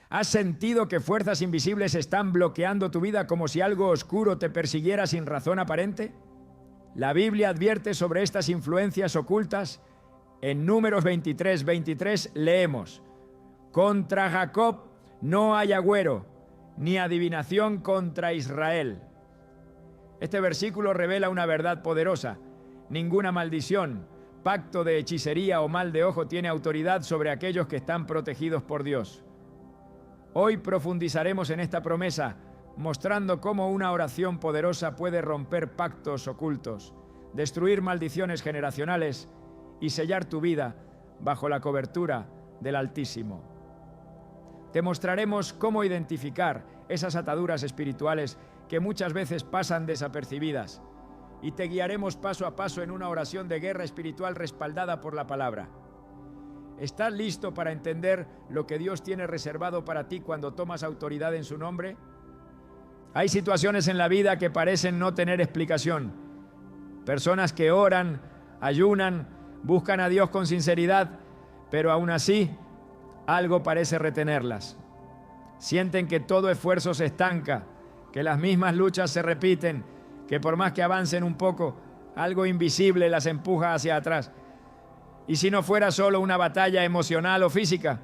¿Has sentido que fuerzas invisibles están bloqueando tu vida como si algo oscuro te persiguiera sin razón aparente? La Biblia advierte sobre estas influencias ocultas. En Números 23:23 leemos: contra Jacob no hay agüero, ni adivinación contra Israel. Este versículo revela una verdad poderosa. Ninguna maldición, pacto de hechicería o mal de ojo tiene autoridad sobre aquellos que están protegidos por Dios. Hoy profundizaremos en esta promesa, mostrando cómo una oración poderosa puede romper pactos ocultos, destruir maldiciones generacionales y sellar tu vida bajo la cobertura del Altísimo. Te mostraremos cómo identificar esas ataduras espirituales que muchas veces pasan desapercibidas, y te guiaremos paso a paso en una oración de guerra espiritual respaldada por la palabra. ¿Estás listo para entender lo que Dios tiene reservado para ti cuando tomas autoridad en su nombre? Hay situaciones en la vida que parecen no tener explicación. Personas que oran, ayunan, buscan a Dios con sinceridad, pero aún así algo parece retenerlas. Sienten que todo esfuerzo se estanca, que las mismas luchas se repiten, que por más que avancen un poco, algo invisible las empuja hacia atrás. ¿Y si no fuera solo una batalla emocional o física?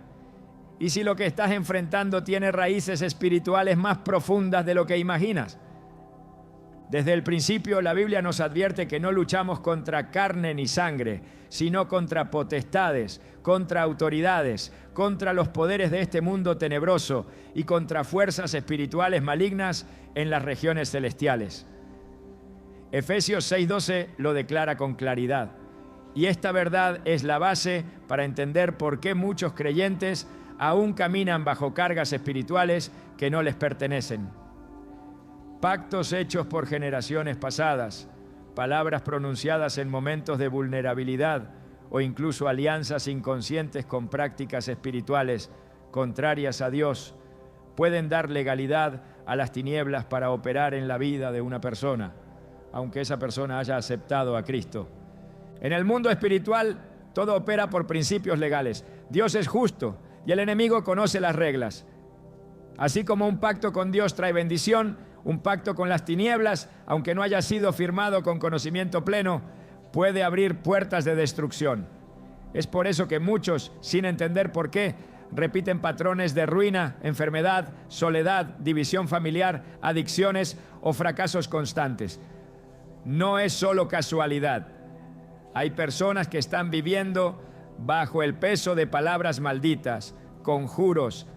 ¿Y si lo que estás enfrentando tiene raíces espirituales más profundas de lo que imaginas? Desde el principio, la Biblia nos advierte que no luchamos contra carne ni sangre, sino contra potestades, contra autoridades, contra los poderes de este mundo tenebroso y contra fuerzas espirituales malignas en las regiones celestiales. Efesios 6:12 lo declara con claridad. Y esta verdad es la base para entender por qué muchos creyentes aún caminan bajo cargas espirituales que no les pertenecen. Pactos hechos por generaciones pasadas, palabras pronunciadas en momentos de vulnerabilidad o incluso alianzas inconscientes con prácticas espirituales contrarias a Dios pueden dar legalidad a las tinieblas para operar en la vida de una persona, aunque esa persona haya aceptado a Cristo. En el mundo espiritual, todo opera por principios legales. Dios es justo y el enemigo conoce las reglas. Así como un pacto con Dios trae bendición, un pacto con las tinieblas, aunque no haya sido firmado con conocimiento pleno, puede abrir puertas de destrucción. Es por eso que muchos, sin entender por qué, repiten patrones de ruina, enfermedad, soledad, división familiar, adicciones o fracasos constantes. No es solo casualidad. Hay personas que están viviendo bajo el peso de palabras malditas, conjuros,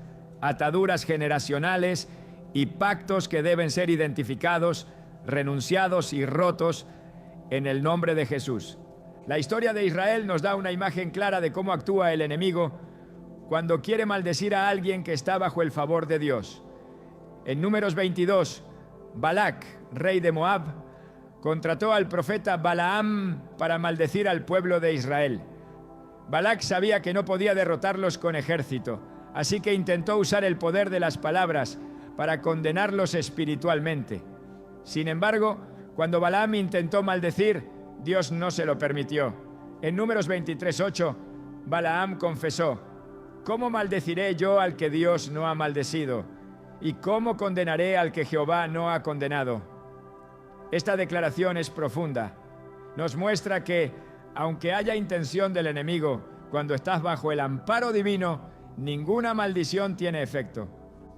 ataduras generacionales y pactos que deben ser identificados, renunciados y rotos en el nombre de Jesús. La historia de Israel nos da una imagen clara de cómo actúa el enemigo cuando quiere maldecir a alguien que está bajo el favor de Dios. En Números 22, Balac, rey de Moab, contrató al profeta Balaam para maldecir al pueblo de Israel. Balac sabía que no podía derrotarlos con ejército, así que intentó usar el poder de las palabras para condenarlos espiritualmente. Sin embargo, cuando Balaam intentó maldecir, Dios no se lo permitió. En Números 23:8, Balaam confesó: ¿cómo maldeciré yo al que Dios no ha maldecido? ¿Y cómo condenaré al que Jehová no ha condenado? Esta declaración es profunda. Nos muestra que, aunque haya intención del enemigo, cuando estás bajo el amparo divino, ninguna maldición tiene efecto.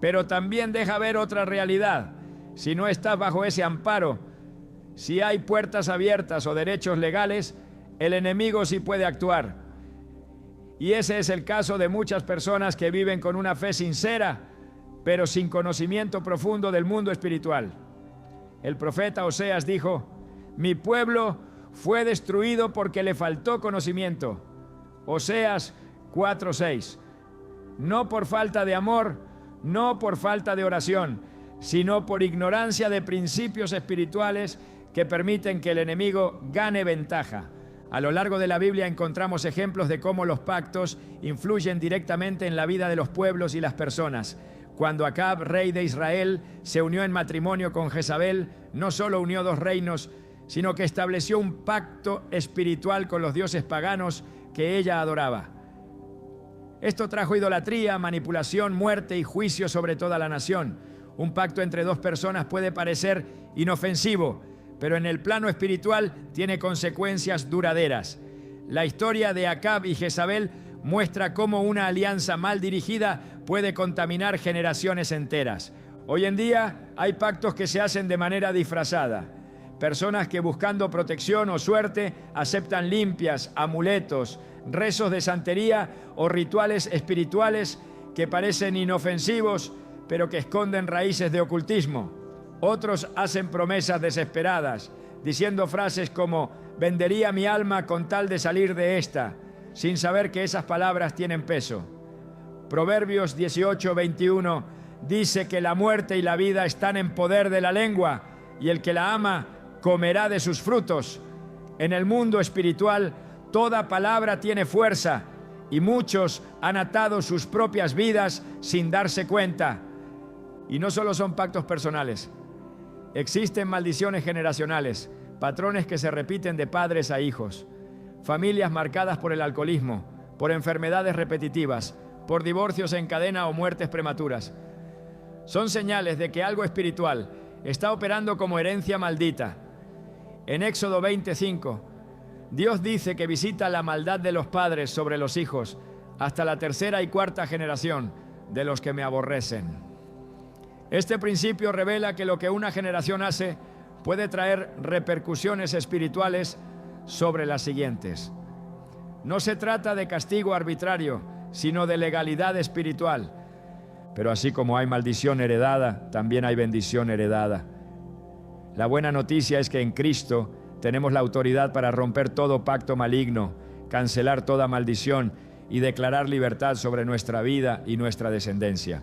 Pero también deja ver otra realidad. Si no estás bajo ese amparo, si hay puertas abiertas o derechos legales, el enemigo sí puede actuar. Y ese es el caso de muchas personas que viven con una fe sincera, pero sin conocimiento profundo del mundo espiritual. El profeta Oseas dijo: mi pueblo fue destruido porque le faltó conocimiento. Oseas 4:6. No por falta de amor, no por falta de oración, sino por ignorancia de principios espirituales que permiten que el enemigo gane ventaja. A lo largo de la Biblia encontramos ejemplos de cómo los pactos influyen directamente en la vida de los pueblos y las personas. Cuando Acab, rey de Israel, se unió en matrimonio con Jezabel, no solo unió dos reinos, sino que estableció un pacto espiritual con los dioses paganos que ella adoraba. Esto trajo idolatría, manipulación, muerte y juicio sobre toda la nación. Un pacto entre dos personas puede parecer inofensivo, pero en el plano espiritual tiene consecuencias duraderas. La historia de Acab y Jezabel muestra cómo una alianza mal dirigida puede contaminar generaciones enteras. Hoy en día hay pactos que se hacen de manera disfrazada. Personas que buscando protección o suerte aceptan limpias, amuletos, rezos de santería o rituales espirituales que parecen inofensivos, pero que esconden raíces de ocultismo. Otros hacen promesas desesperadas, diciendo frases como «vendería mi alma con tal de salir de esta», sin saber que esas palabras tienen peso. Proverbios 18:21 dice que la muerte y la vida están en poder de la lengua, y el que la ama comerá de sus frutos. En el mundo espiritual, toda palabra tiene fuerza, y muchos han atado sus propias vidas sin darse cuenta. Y no solo son pactos personales. Existen maldiciones generacionales, patrones que se repiten de padres a hijos, familias marcadas por el alcoholismo, por enfermedades repetitivas, por divorcios en cadena o muertes prematuras. Son señales de que algo espiritual está operando como herencia maldita. En Éxodo 20:5, Dios dice que visita la maldad de los padres sobre los hijos hasta la tercera y cuarta generación de los que me aborrecen. Este principio revela que lo que una generación hace puede traer repercusiones espirituales sobre las siguientes. No se trata de castigo arbitrario, sino de legalidad espiritual. Pero así como hay maldición heredada, también hay bendición heredada. La buena noticia es que en Cristo tenemos la autoridad para romper todo pacto maligno, cancelar toda maldición y declarar libertad sobre nuestra vida y nuestra descendencia.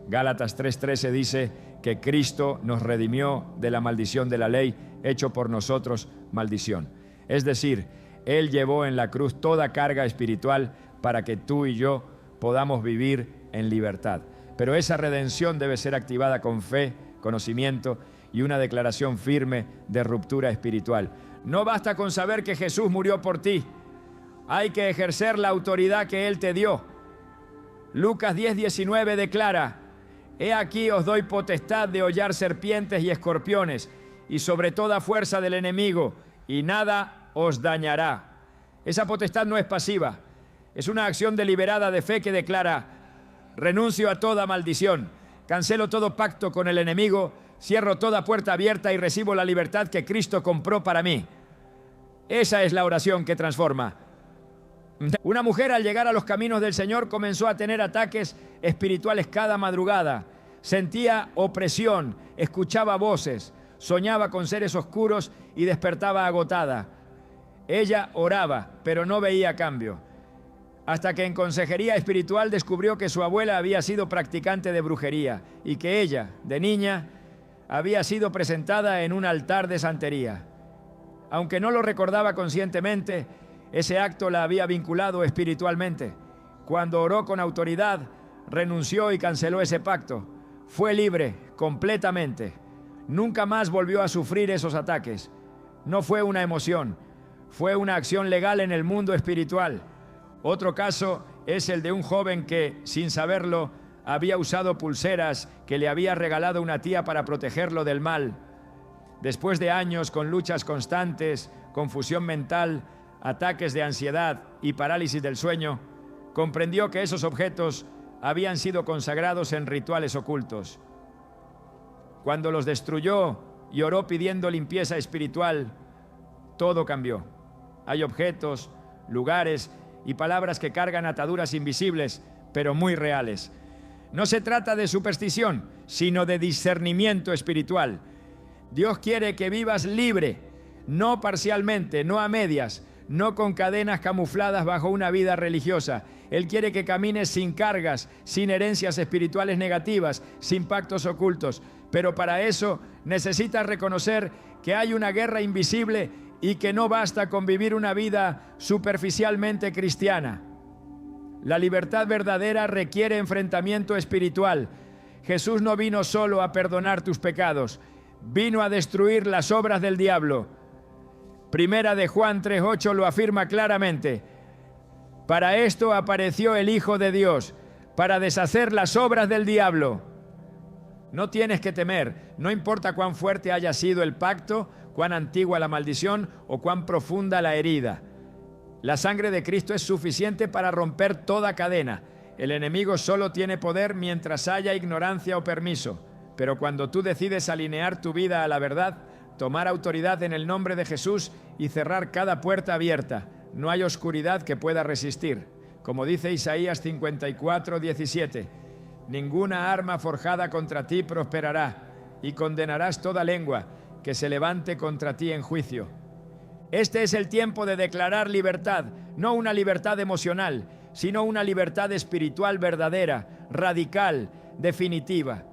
Gálatas 3:13 dice que Cristo nos redimió de la maldición de la ley, hecho por nosotros maldición. Es decir, Él llevó en la cruz toda carga espiritual para que tú y yo podamos vivir en libertad. Pero esa redención debe ser activada con fe, conocimiento y una declaración firme de ruptura espiritual. No basta con saber que Jesús murió por ti. Hay que ejercer la autoridad que Él te dio. Lucas 10:19 declara: «He aquí os doy potestad de hollar serpientes y escorpiones, y sobre toda fuerza del enemigo, y nada os dañará». Esa potestad no es pasiva, es una acción deliberada de fe que declara: renuncio a toda maldición, cancelo todo pacto con el enemigo, cierro toda puerta abierta y recibo la libertad que Cristo compró para mí. Esa es la oración que transforma. Una mujer al llegar a los caminos del Señor comenzó a tener ataques espirituales cada madrugada. Sentía opresión, escuchaba voces, soñaba con seres oscuros y despertaba agotada. Ella oraba, pero no veía cambio. Hasta que en consejería espiritual descubrió que su abuela había sido practicante de brujería y que ella, de niña, había sido presentada en un altar de santería. Aunque no lo recordaba conscientemente, ese acto la había vinculado espiritualmente. Cuando oró con autoridad, renunció y canceló ese pacto. Fue libre completamente. Nunca más volvió a sufrir esos ataques. No fue una emoción, fue una acción legal en el mundo espiritual. Otro caso es el de un joven que, sin saberlo, había usado pulseras que le había regalado una tía para protegerlo del mal. Después de años con luchas constantes, confusión mental, ataques de ansiedad y parálisis del sueño, comprendió que esos objetos habían sido consagrados en rituales ocultos. Cuando los destruyó y oró pidiendo limpieza espiritual, todo cambió. Hay objetos, lugares y palabras que cargan ataduras invisibles, pero muy reales. No se trata de superstición, sino de discernimiento espiritual. Dios quiere que vivas libre, no parcialmente, no a medias, no con cadenas camufladas bajo una vida religiosa. Él quiere que camines sin cargas, sin herencias espirituales negativas, sin pactos ocultos. Pero para eso necesitas reconocer que hay una guerra invisible y que no basta con vivir una vida superficialmente cristiana. La libertad verdadera requiere enfrentamiento espiritual. Jesús no vino solo a perdonar tus pecados, vino a destruir las obras del diablo. Primera de Juan 3:8 lo afirma claramente. Para esto apareció el Hijo de Dios, para deshacer las obras del diablo. No tienes que temer, no importa cuán fuerte haya sido el pacto, cuán antigua la maldición o cuán profunda la herida. La sangre de Cristo es suficiente para romper toda cadena. El enemigo solo tiene poder mientras haya ignorancia o permiso. Pero cuando tú decides alinear tu vida a la verdad, tomar autoridad en el nombre de Jesús y cerrar cada puerta abierta, no hay oscuridad que pueda resistir. Como dice Isaías 54:17, ninguna arma forjada contra ti prosperará, y condenarás toda lengua que se levante contra ti en juicio. Este es el tiempo de declarar libertad, no una libertad emocional, sino una libertad espiritual verdadera, radical, definitiva.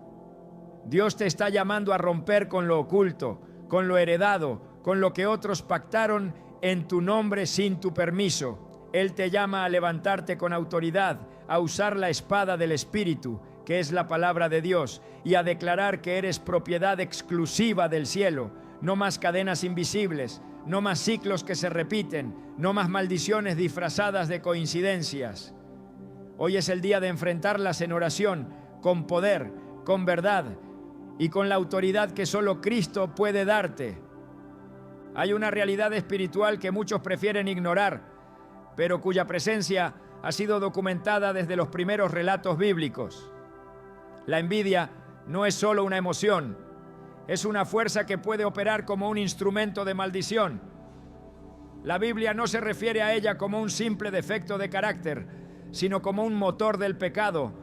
Dios te está llamando a romper con lo oculto, con lo heredado, con lo que otros pactaron en tu nombre sin tu permiso. Él te llama a levantarte con autoridad, a usar la espada del Espíritu, que es la palabra de Dios, y a declarar que eres propiedad exclusiva del cielo. No más cadenas invisibles, no más ciclos que se repiten, no más maldiciones disfrazadas de coincidencias. Hoy es el día de enfrentarlas en oración, con poder, con verdad y con la autoridad que solo Cristo puede darte. Hay una realidad espiritual que muchos prefieren ignorar, pero cuya presencia ha sido documentada desde los primeros relatos bíblicos. La envidia no es solo una emoción, es una fuerza que puede operar como un instrumento de maldición. La Biblia no se refiere a ella como un simple defecto de carácter, sino como un motor del pecado,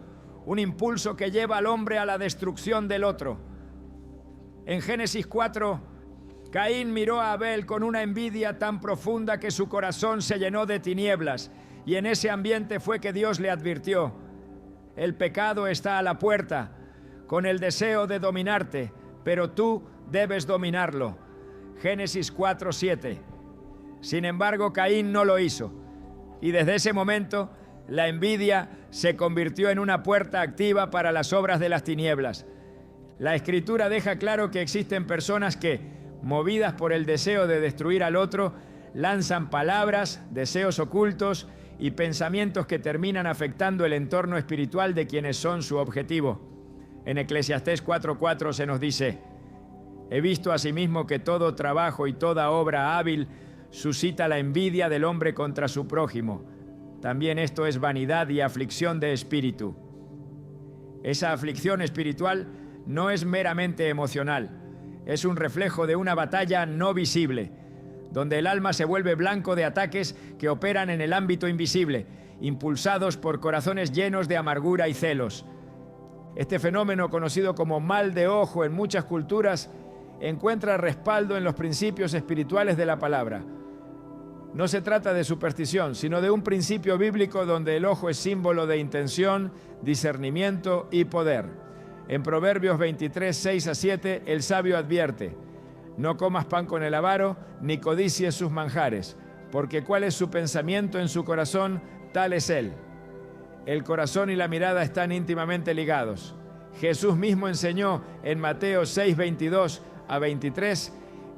un impulso que lleva al hombre a la destrucción del otro. En Génesis 4, Caín miró a Abel con una envidia tan profunda que su corazón se llenó de tinieblas, y en ese ambiente fue que Dios le advirtió: el pecado está a la puerta, con el deseo de dominarte, pero tú debes dominarlo. Génesis 4:7. Sin embargo, Caín no lo hizo, y desde ese momento la envidia se convirtió en una puerta activa para las obras de las tinieblas. La Escritura deja claro que existen personas que, movidas por el deseo de destruir al otro, lanzan palabras, deseos ocultos y pensamientos que terminan afectando el entorno espiritual de quienes son su objetivo. En Eclesiastés 4:4 se nos dice: he visto asimismo que todo trabajo y toda obra hábil suscita la envidia del hombre contra su prójimo. También esto es vanidad y aflicción de espíritu. Esa aflicción espiritual no es meramente emocional, es un reflejo de una batalla no visible, donde el alma se vuelve blanco de ataques que operan en el ámbito invisible, impulsados por corazones llenos de amargura y celos. Este fenómeno, conocido como mal de ojo en muchas culturas, encuentra respaldo en los principios espirituales de la palabra. No se trata de superstición, sino de un principio bíblico donde el ojo es símbolo de intención, discernimiento y poder. En Proverbios 23, 6-7, el sabio advierte: no comas pan con el avaro, ni codicies sus manjares, porque cuál es su pensamiento en su corazón, tal es él. El corazón y la mirada están íntimamente ligados. Jesús mismo enseñó en Mateo 6, 22-23,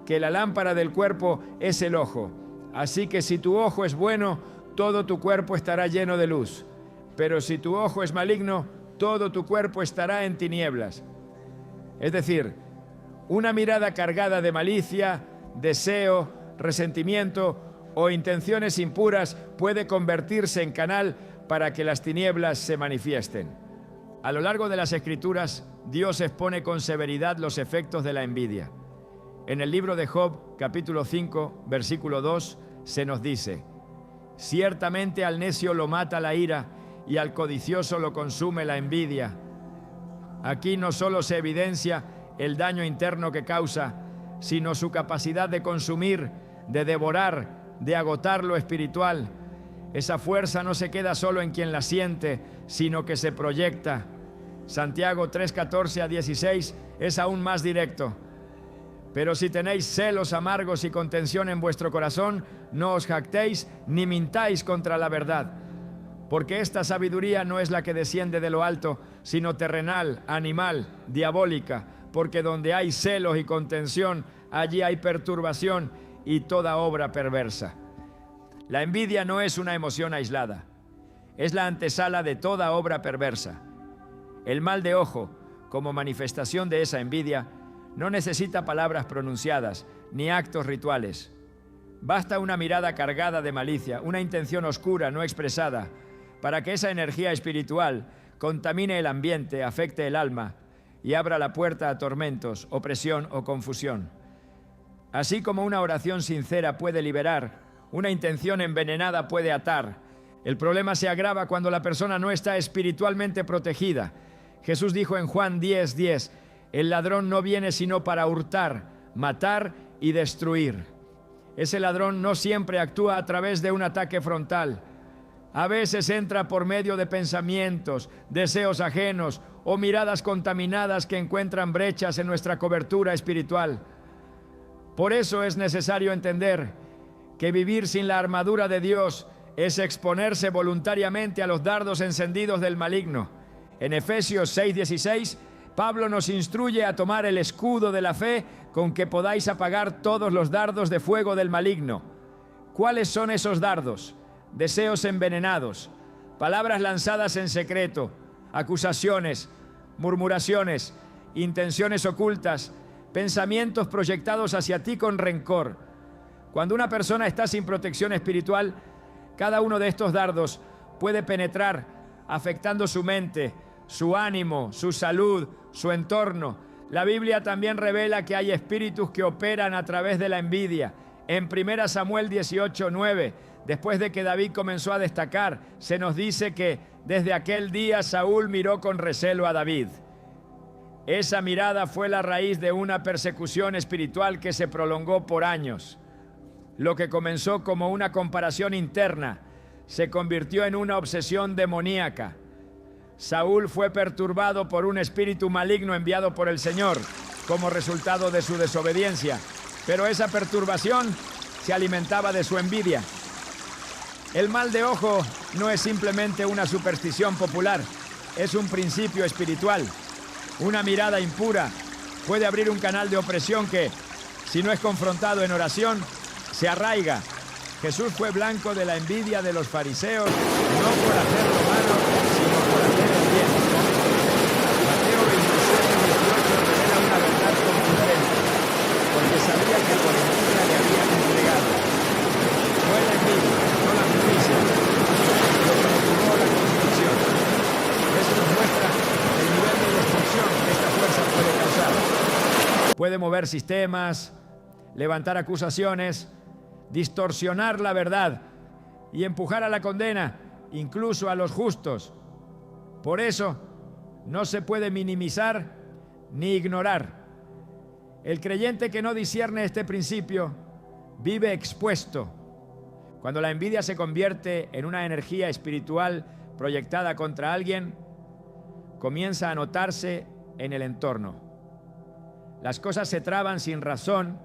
que la lámpara del cuerpo es el ojo. Así que si tu ojo es bueno, todo tu cuerpo estará lleno de luz. Pero si tu ojo es maligno, todo tu cuerpo estará en tinieblas. Es decir, una mirada cargada de malicia, deseo, resentimiento o intenciones impuras puede convertirse en canal para que las tinieblas se manifiesten. A lo largo de las Escrituras, Dios expone con severidad los efectos de la envidia. En el libro de Job, capítulo 5, versículo 2, se nos dice: ciertamente al necio lo mata la ira y al codicioso lo consume la envidia. Aquí no solo se evidencia el daño interno que causa, sino su capacidad de consumir, de devorar, de agotar lo espiritual. Esa fuerza no se queda solo en quien la siente, sino que se proyecta. Santiago 3:14-16 es aún más directo. Pero si tenéis celos amargos y contención en vuestro corazón, no os jactéis ni mintáis contra la verdad. Porque esta sabiduría no es la que desciende de lo alto, sino terrenal, animal, diabólica. Porque donde hay celos y contención, allí hay perturbación y toda obra perversa. La envidia no es una emoción aislada, es la antesala de toda obra perversa. El mal de ojo, como manifestación de esa envidia, no necesita palabras pronunciadas ni actos rituales. Basta una mirada cargada de malicia, una intención oscura no expresada, para que esa energía espiritual contamine el ambiente, afecte el alma y abra la puerta a tormentos, opresión o confusión. Así como una oración sincera puede liberar, una intención envenenada puede atar. El problema se agrava cuando la persona no está espiritualmente protegida. Jesús dijo en Juan 10:10, el ladrón no viene sino para hurtar, matar y destruir. Ese ladrón no siempre actúa a través de un ataque frontal. A veces entra por medio de pensamientos, deseos ajenos o miradas contaminadas que encuentran brechas en nuestra cobertura espiritual. Por eso es necesario entender que vivir sin la armadura de Dios es exponerse voluntariamente a los dardos encendidos del maligno. En Efesios 6:16, Pablo nos instruye a tomar el escudo de la fe con que podáis apagar todos los dardos de fuego del maligno. ¿Cuáles son esos dardos? Deseos envenenados, palabras lanzadas en secreto, acusaciones, murmuraciones, intenciones ocultas, pensamientos proyectados hacia ti con rencor. Cuando una persona está sin protección espiritual, cada uno de estos dardos puede penetrar, afectando su mente, su ánimo, su salud, su entorno. La Biblia también revela que hay espíritus que operan a través de la envidia. En 1 Samuel 18:9, después de que David comenzó a destacar, se nos dice que desde aquel día Saúl miró con recelo a David. Esa mirada fue la raíz de una persecución espiritual que se prolongó por años. Lo que comenzó como una comparación interna se convirtió en una obsesión demoníaca. Saúl fue perturbado por un espíritu maligno enviado por el Señor como resultado de su desobediencia, pero esa perturbación se alimentaba de su envidia. El mal de ojo no es simplemente una superstición popular, es un principio espiritual. Una mirada impura puede abrir un canal de opresión que, si no es confrontado en oración, se arraiga. Jesús fue blanco de la envidia de los fariseos, no por hacer lo malo, sino por hacer el bien. Mateo 27:18 revela una verdad contundente, porque sabía que por envidia le habían entregado. Fue la envidia, no la justicia, lo que motivó la construcción. Eso nos muestra el nivel de destrucción que esta fuerza puede causar. Puede mover sistemas, levantar acusaciones, distorsionar la verdad y empujar a la condena, incluso a los justos. Por eso, no se puede minimizar ni ignorar. El creyente que no discierne este principio vive expuesto. Cuando la envidia se convierte en una energía espiritual proyectada contra alguien, comienza a notarse en el entorno. Las cosas se traban sin razón.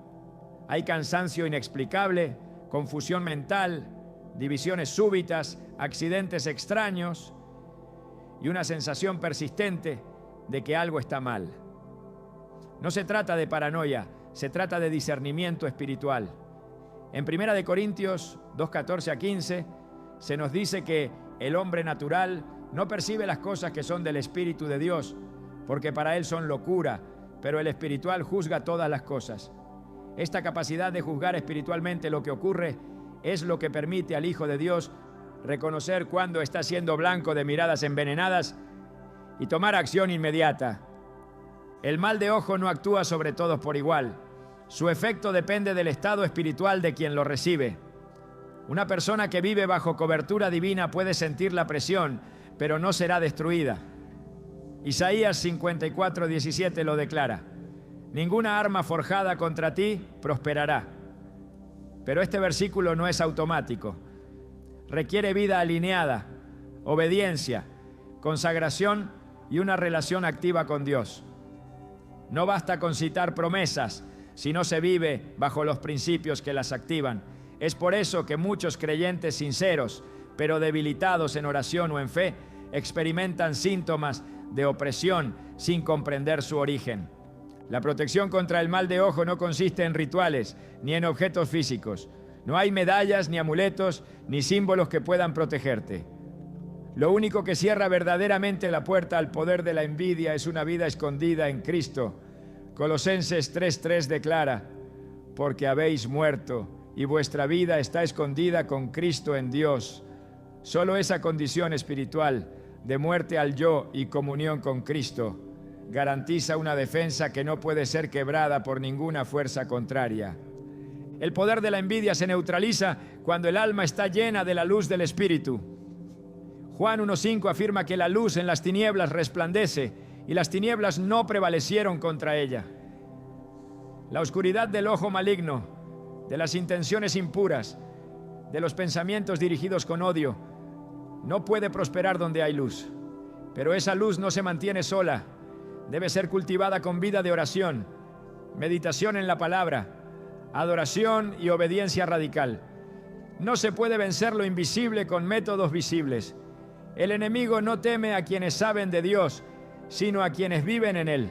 Hay cansancio inexplicable, confusión mental, divisiones súbitas, accidentes extraños y una sensación persistente de que algo está mal. No se trata de paranoia, se trata de discernimiento espiritual. En 1 Corintios 2:14-15 se nos dice que el hombre natural no percibe las cosas que son del Espíritu de Dios, porque para él son locura, pero el espiritual juzga todas las cosas. Esta capacidad de juzgar espiritualmente lo que ocurre es lo que permite al Hijo de Dios reconocer cuando está siendo blanco de miradas envenenadas y tomar acción inmediata. El mal de ojo no actúa sobre todos por igual. Su efecto depende del estado espiritual de quien lo recibe. Una persona que vive bajo cobertura divina puede sentir la presión, pero no será destruida. Isaías 54:17 lo declara. Ninguna arma forjada contra ti prosperará. Pero este versículo no es automático. Requiere vida alineada, obediencia, consagración y una relación activa con Dios. No basta con citar promesas si no se vive bajo los principios que las activan. Es por eso que muchos creyentes sinceros, pero debilitados en oración o en fe, experimentan síntomas de opresión sin comprender su origen. La protección contra el mal de ojo no consiste en rituales ni en objetos físicos. No hay medallas, ni amuletos, ni símbolos que puedan protegerte. Lo único que cierra verdaderamente la puerta al poder de la envidia es una vida escondida en Cristo. Colosenses 3:3 declara: porque habéis muerto y vuestra vida está escondida con Cristo en Dios. Solo esa condición espiritual de muerte al yo y comunión con Cristo garantiza una defensa que no puede ser quebrada por ninguna fuerza contraria. El poder de la envidia se neutraliza cuando el alma está llena de la luz del Espíritu. Juan 1:5 afirma que la luz en las tinieblas resplandece y las tinieblas no prevalecieron contra ella. La oscuridad del ojo maligno, de las intenciones impuras, de los pensamientos dirigidos con odio, no puede prosperar donde hay luz. Pero esa luz no se mantiene sola. Debe ser cultivada con vida de oración, meditación en la palabra, adoración y obediencia radical. No se puede vencer lo invisible con métodos visibles. El enemigo no teme a quienes saben de Dios, sino a quienes viven en Él.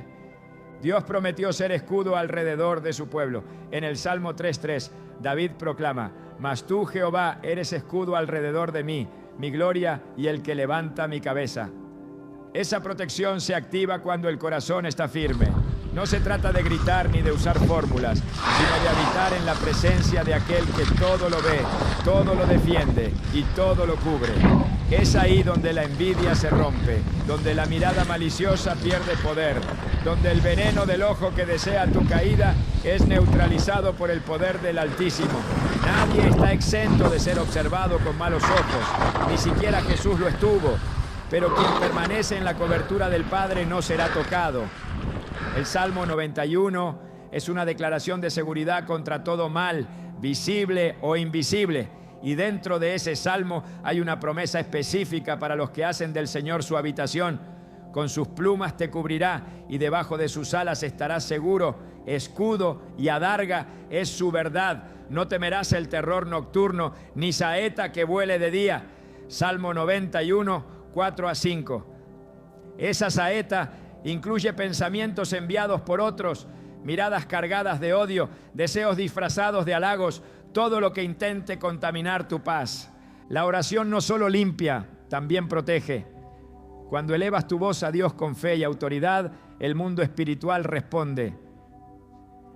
Dios prometió ser escudo alrededor de su pueblo. En el Salmo 3:3, David proclama: mas tú, Jehová, eres escudo alrededor de mí, mi gloria y el que levanta mi cabeza. Esa protección se activa cuando el corazón está firme. No se trata de gritar ni de usar fórmulas, sino de habitar en la presencia de aquel que todo lo ve, todo lo defiende y todo lo cubre. Es ahí donde la envidia se rompe, donde la mirada maliciosa pierde poder, donde el veneno del ojo que desea tu caída es neutralizado por el poder del Altísimo. Nadie está exento de ser observado con malos ojos, ni siquiera Jesús lo estuvo, pero quien permanece en la cobertura del Padre no será tocado. El Salmo 91 es una declaración de seguridad contra todo mal, visible o invisible. Y dentro de ese salmo hay una promesa específica para los que hacen del Señor su habitación. Con sus plumas te cubrirá y debajo de sus alas estarás seguro. Escudo y adarga es su verdad. No temerás el terror nocturno, ni saeta que vuele de día. Salmo 91, 4-5. Esa saeta incluye pensamientos enviados por otros, miradas cargadas de odio, deseos disfrazados de halagos, todo lo que intente contaminar tu paz. La oración no solo limpia, también protege. Cuando elevas tu voz a Dios con fe y autoridad, el mundo espiritual responde.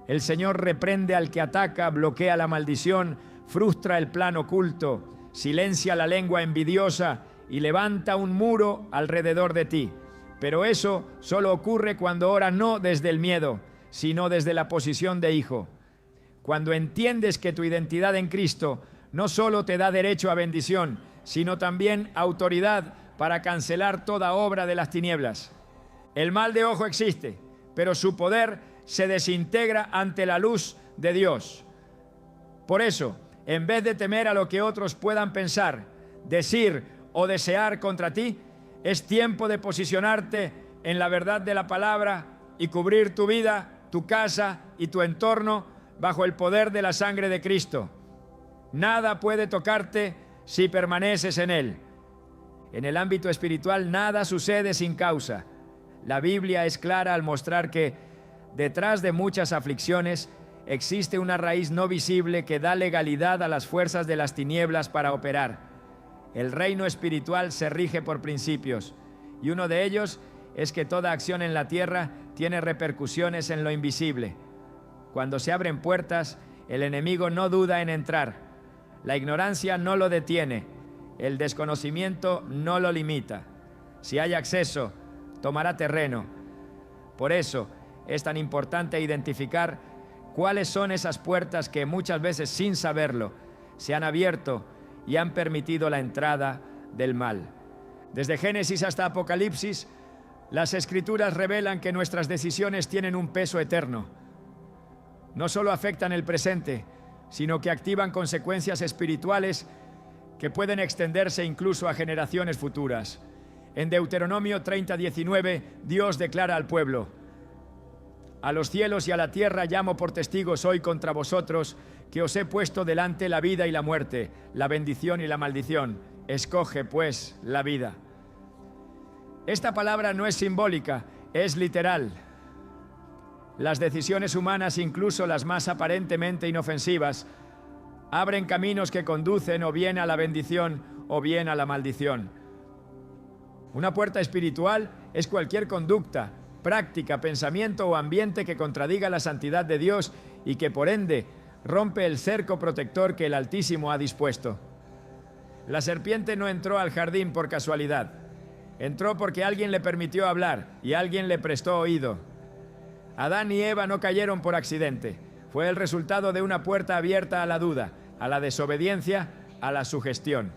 El Señor reprende al que ataca, bloquea la maldición, frustra el plan oculto, silencia la lengua envidiosa y levanta un muro alrededor de ti. Pero eso solo ocurre cuando oras no desde el miedo, sino desde la posición de hijo. Cuando entiendes que tu identidad en Cristo no solo te da derecho a bendición, sino también autoridad para cancelar toda obra de las tinieblas. El mal de ojo existe, pero su poder se desintegra ante la luz de Dios. Por eso, en vez de temer a lo que otros puedan pensar, decir o desear contra ti, es tiempo de posicionarte en la verdad de la palabra y cubrir tu vida, tu casa y tu entorno bajo el poder de la sangre de Cristo. Nada puede tocarte si permaneces en Él. En el ámbito espiritual nada sucede sin causa. La Biblia es clara al mostrar que detrás de muchas aflicciones existe una raíz no visible que da legalidad a las fuerzas de las tinieblas para operar. El reino espiritual se rige por principios, y uno de ellos es que toda acción en la tierra tiene repercusiones en lo invisible. Cuando se abren puertas, el enemigo no duda en entrar. La ignorancia no lo detiene, el desconocimiento no lo limita. Si hay acceso, tomará terreno. Por eso es tan importante identificar cuáles son esas puertas que muchas veces sin saberlo se han abierto y han permitido la entrada del mal. Desde Génesis hasta Apocalipsis, las Escrituras revelan que nuestras decisiones tienen un peso eterno. No solo afectan el presente, sino que activan consecuencias espirituales que pueden extenderse incluso a generaciones futuras. En Deuteronomio 30:19, Dios declara al pueblo: a los cielos y a la tierra llamo por testigos hoy contra vosotros, que os he puesto delante la vida y la muerte, la bendición y la maldición. Escoge, pues, la vida. Esta palabra no es simbólica, es literal. Las decisiones humanas, incluso las más aparentemente inofensivas, abren caminos que conducen o bien a la bendición o bien a la maldición. Una puerta espiritual es cualquier conducta, práctica, pensamiento o ambiente que contradiga la santidad de Dios y que por ende rompe el cerco protector que el Altísimo ha dispuesto. La serpiente no entró al jardín por casualidad. Entró porque alguien le permitió hablar y alguien le prestó oído. Adán y Eva no cayeron por accidente. Fue el resultado de una puerta abierta a la duda, a la desobediencia, a la sugestión.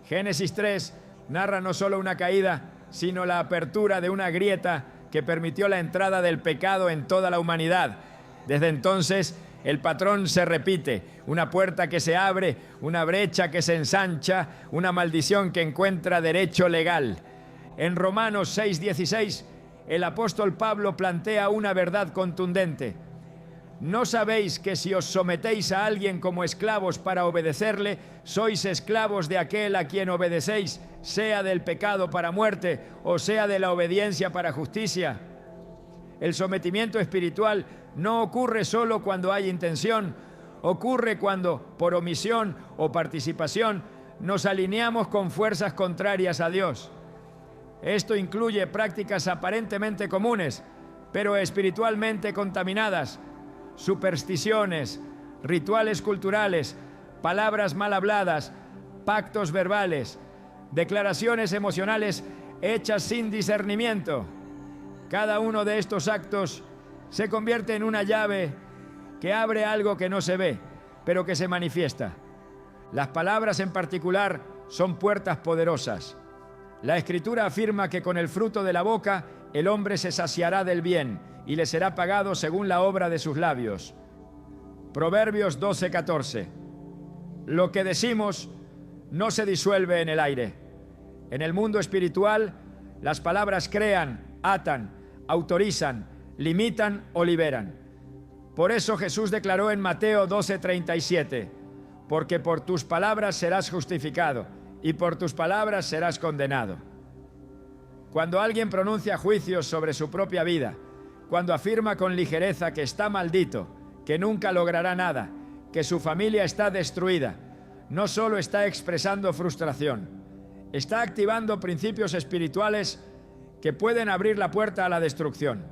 Génesis 3 narra no solo una caída, sino la apertura de una grieta que permitió la entrada del pecado en toda la humanidad. Desde entonces, el patrón se repite: una puerta que se abre, una brecha que se ensancha, una maldición que encuentra derecho legal. En Romanos 6:16, el apóstol Pablo plantea una verdad contundente. ¿No sabéis que si os sometéis a alguien como esclavos para obedecerle, sois esclavos de aquel a quien obedecéis, sea del pecado para muerte o sea de la obediencia para justicia? El sometimiento espiritual no ocurre solo cuando hay intención, ocurre cuando, por omisión o participación, nos alineamos con fuerzas contrarias a Dios. Esto incluye prácticas aparentemente comunes, pero espiritualmente contaminadas, supersticiones, rituales culturales, palabras mal habladas, pactos verbales, declaraciones emocionales hechas sin discernimiento. Cada uno de estos actos se convierte en una llave que abre algo que no se ve, pero que se manifiesta. Las palabras en particular son puertas poderosas. La Escritura afirma que con el fruto de la boca el hombre se saciará del bien y le será pagado según la obra de sus labios. Proverbios 12:14. Lo que decimos no se disuelve en el aire. En el mundo espiritual, las palabras crean, atan, autorizan, limitan o liberan. Por eso Jesús declaró en Mateo 12:37, porque por tus palabras serás justificado y por tus palabras serás condenado. Cuando alguien pronuncia juicios sobre su propia vida, cuando afirma con ligereza que está maldito, que nunca logrará nada, que su familia está destruida, no solo está expresando frustración, está activando principios espirituales que pueden abrir la puerta a la destrucción.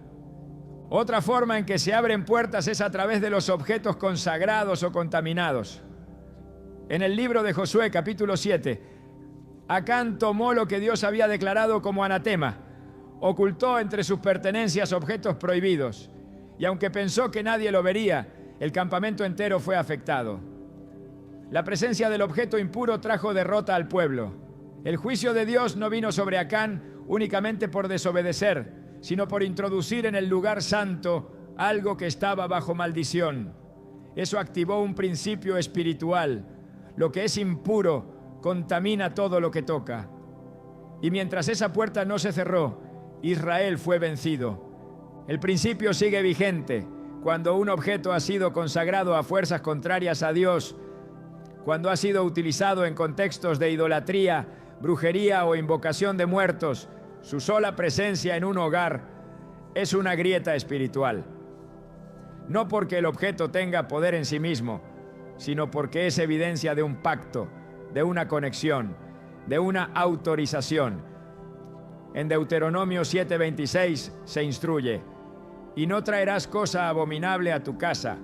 Otra forma en que se abren puertas es a través de los objetos consagrados o contaminados. En el libro de Josué, capítulo 7, Acán tomó lo que Dios había declarado como anatema, ocultó entre sus pertenencias objetos prohibidos, y aunque pensó que nadie lo vería, el campamento entero fue afectado. La presencia del objeto impuro trajo derrota al pueblo. El juicio de Dios no vino sobre Acán únicamente por desobedecer, sino por introducir en el lugar santo algo que estaba bajo maldición. Eso activó un principio espiritual. Lo que es impuro contamina todo lo que toca. Y mientras esa puerta no se cerró, Israel fue vencido. El principio sigue vigente cuando un objeto ha sido consagrado a fuerzas contrarias a Dios, cuando ha sido utilizado en contextos de idolatría, brujería o invocación de muertos. Su sola presencia en un hogar es una grieta espiritual. No porque el objeto tenga poder en sí mismo, sino porque es evidencia de un pacto, de una conexión, de una autorización. En Deuteronomio 7:26 se instruye: y no traerás cosa abominable a tu casa,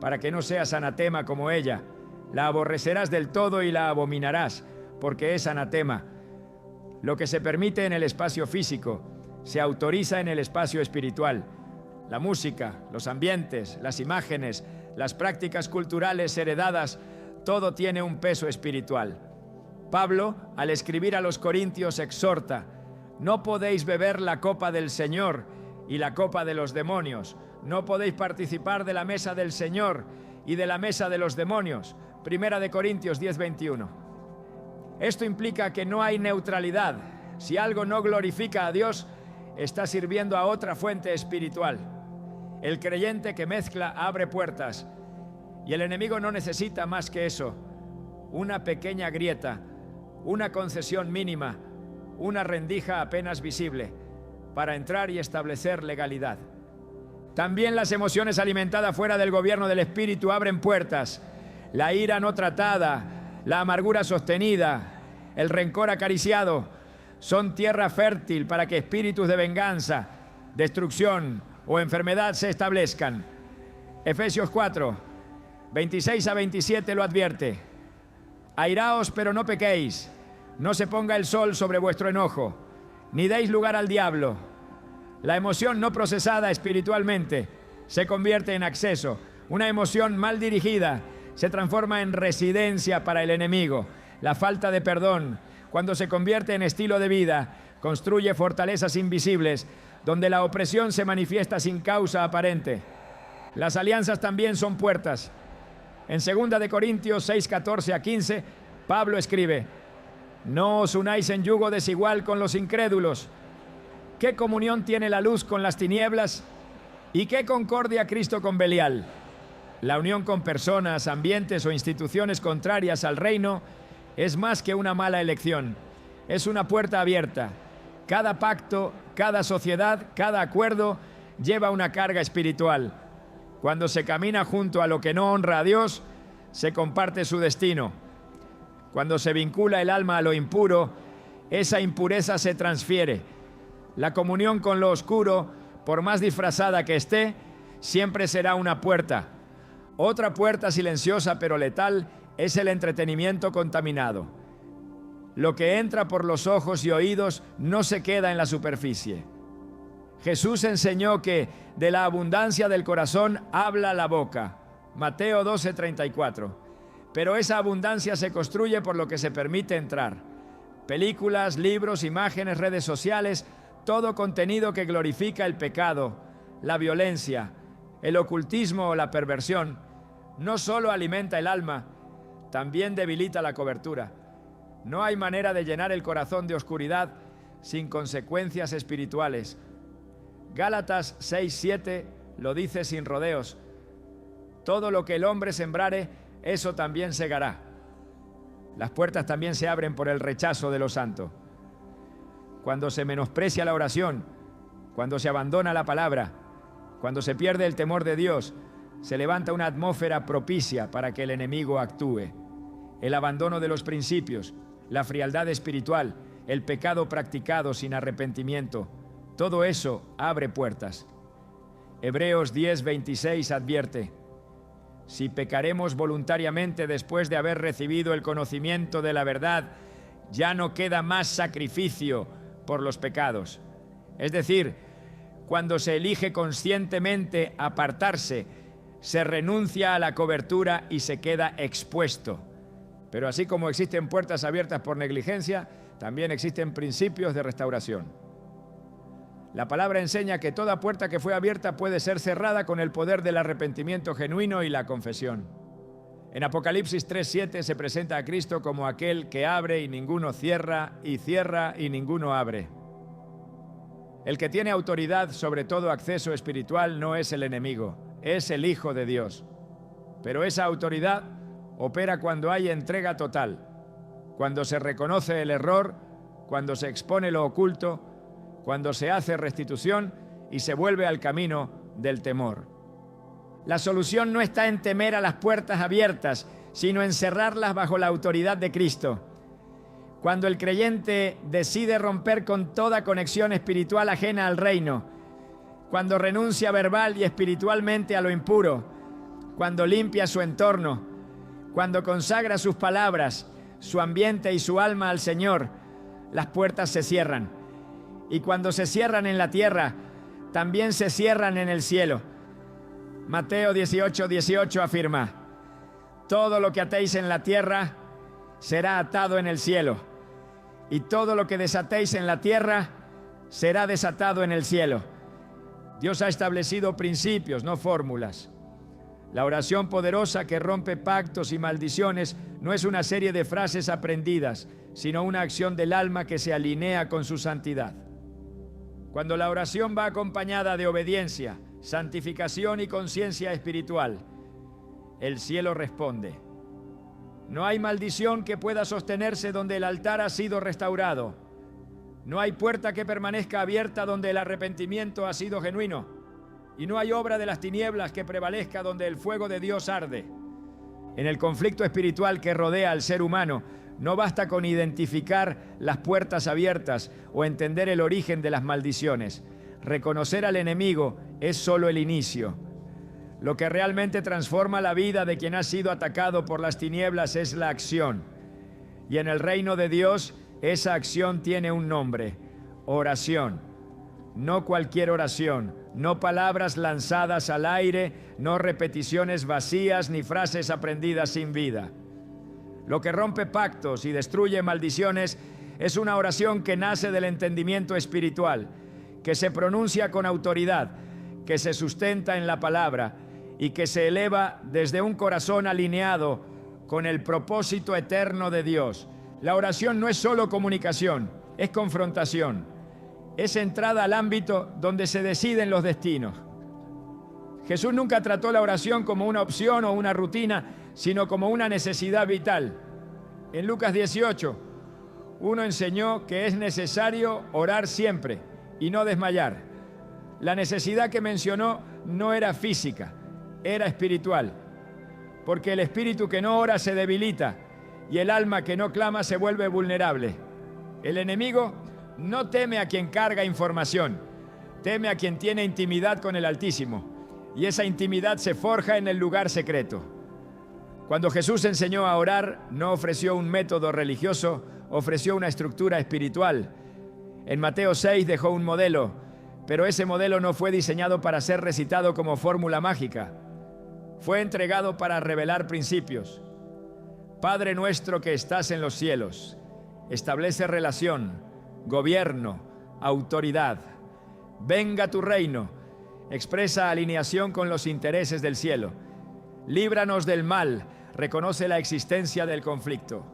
para que no seas anatema como ella. La aborrecerás del todo y la abominarás, porque es anatema. Lo que se permite en el espacio físico, se autoriza en el espacio espiritual. La música, los ambientes, las imágenes, las prácticas culturales heredadas, todo tiene un peso espiritual. Pablo, al escribir a los Corintios, exhorta: no podéis beber la copa del Señor y la copa de los demonios. No podéis participar de la mesa del Señor y de la mesa de los demonios. Primera de Corintios 10:21. Esto implica que no hay neutralidad. Si algo no glorifica a Dios, está sirviendo a otra fuente espiritual. El creyente que mezcla abre puertas, y el enemigo no necesita más que eso: una pequeña grieta, una concesión mínima, una rendija apenas visible, para entrar y establecer legalidad. También las emociones alimentadas fuera del gobierno del espíritu abren puertas. la ira no tratada, la amargura sostenida, el rencor acariciado, son tierra fértil para que espíritus de venganza, destrucción o enfermedad se establezcan. Efesios 4, 26 a 27 lo advierte. Airaos, pero no pequéis. No se ponga el sol sobre vuestro enojo, ni deis lugar al diablo. La emoción no procesada espiritualmente se convierte en acceso. Una emoción mal dirigida se transforma en residencia para el enemigo. La falta de perdón, cuando se convierte en estilo de vida, construye fortalezas invisibles donde la opresión se manifiesta sin causa aparente. Las alianzas también son puertas. En 2 Corintios 6, 14 a 15, Pablo escribe: no os unáis en yugo desigual con los incrédulos. ¿Qué comunión tiene la luz con las tinieblas? ¿Y qué concordia Cristo con Belial? La unión con personas, ambientes o instituciones contrarias al reino es más que una mala elección. Es una puerta abierta. Cada pacto, cada sociedad, cada acuerdo lleva una carga espiritual. Cuando se camina junto a lo que no honra a Dios, se comparte su destino. Cuando se vincula el alma a lo impuro, esa impureza se transfiere. La comunión con lo oscuro, por más disfrazada que esté, siempre será una puerta. Otra puerta silenciosa pero letal es el entretenimiento contaminado. Lo que entra por los ojos y oídos no se queda en la superficie. Jesús enseñó que de la abundancia del corazón habla la boca. Mateo 12:34. Pero esa abundancia se construye por lo que se permite entrar. Películas, libros, imágenes, redes sociales, todo contenido que glorifica el pecado, la violencia, el ocultismo o la perversión, no solo alimenta el alma, también debilita la cobertura. No hay manera de llenar el corazón de oscuridad sin consecuencias espirituales. Gálatas 6:7 lo dice sin rodeos. Todo lo que el hombre sembrare, eso también segará. Las puertas también se abren por el rechazo de lo santo. Cuando se menosprecia la oración, cuando se abandona la palabra, cuando se pierde el temor de Dios, se levanta una atmósfera propicia para que el enemigo actúe. El abandono de los principios, la frialdad espiritual, el pecado practicado sin arrepentimiento, todo eso abre puertas. Hebreos 10:26 advierte: si pecaremos voluntariamente después de haber recibido el conocimiento de la verdad, ya no queda más sacrificio por los pecados. Es decir, cuando se elige conscientemente apartarse, se renuncia a la cobertura y se queda expuesto. Pero así como existen puertas abiertas por negligencia, también existen principios de restauración. La palabra enseña que toda puerta que fue abierta puede ser cerrada con el poder del arrepentimiento genuino y la confesión. En Apocalipsis 3:7 se presenta a Cristo como aquel que abre y ninguno cierra, y cierra y ninguno abre. El que tiene autoridad sobre todo acceso espiritual no es el enemigo, es el Hijo de Dios. Pero esa autoridad opera cuando hay entrega total, cuando se reconoce el error, cuando se expone lo oculto, cuando se hace restitución y se vuelve al camino del temor. La solución no está en temer a las puertas abiertas, sino en cerrarlas bajo la autoridad de Cristo. Cuando el creyente decide romper con toda conexión espiritual ajena al reino, cuando renuncia verbal y espiritualmente a lo impuro, cuando limpia su entorno, cuando consagra sus palabras, su ambiente y su alma al Señor, las puertas se cierran. Y cuando se cierran en la tierra, también se cierran en el cielo. Mateo 18:18 afirma: todo lo que atéis en la tierra será atado en el cielo, y todo lo que desatéis en la tierra será desatado en el cielo. Dios ha establecido principios, no fórmulas. La oración poderosa que rompe pactos y maldiciones no es una serie de frases aprendidas, sino una acción del alma que se alinea con su santidad. Cuando la oración va acompañada de obediencia, santificación y conciencia espiritual, el cielo responde. No hay maldición que pueda sostenerse donde el altar ha sido restaurado. No hay puerta que permanezca abierta donde el arrepentimiento ha sido genuino. Y no hay obra de las tinieblas que prevalezca donde el fuego de Dios arde. En el conflicto espiritual que rodea al ser humano, no basta con identificar las puertas abiertas o entender el origen de las maldiciones. Reconocer al enemigo es solo el inicio. Lo que realmente transforma la vida de quien ha sido atacado por las tinieblas es la acción. Y en el reino de Dios, esa acción tiene un nombre: oración. No cualquier oración, no palabras lanzadas al aire, no repeticiones vacías ni frases aprendidas sin vida. Lo que rompe pactos y destruye maldiciones es una oración que nace del entendimiento espiritual, que se pronuncia con autoridad, que se sustenta en la palabra y que se eleva desde un corazón alineado con el propósito eterno de Dios. La oración no es solo comunicación, es confrontación. Es entrada al ámbito donde se deciden los destinos. Jesús nunca trató la oración como una opción o una rutina, sino como una necesidad vital. En Lucas 18, uno enseñó que es necesario orar siempre y no desmayar. La necesidad que mencionó no era física, era espiritual, porque el espíritu que no ora se debilita y el alma que no clama se vuelve vulnerable. El enemigo no teme a quien carga información, teme a quien tiene intimidad con el Altísimo, y esa intimidad se forja en el lugar secreto. Cuando Jesús enseñó a orar, no ofreció un método religioso, ofreció una estructura espiritual. En Mateo 6 dejó un modelo, pero ese modelo no fue diseñado para ser recitado como fórmula mágica. Fue entregado para revelar principios. Padre nuestro que estás en los cielos, establece relación, gobierno, autoridad. Venga tu reino, expresa alineación con los intereses del cielo. Líbranos del mal, reconoce la existencia del conflicto.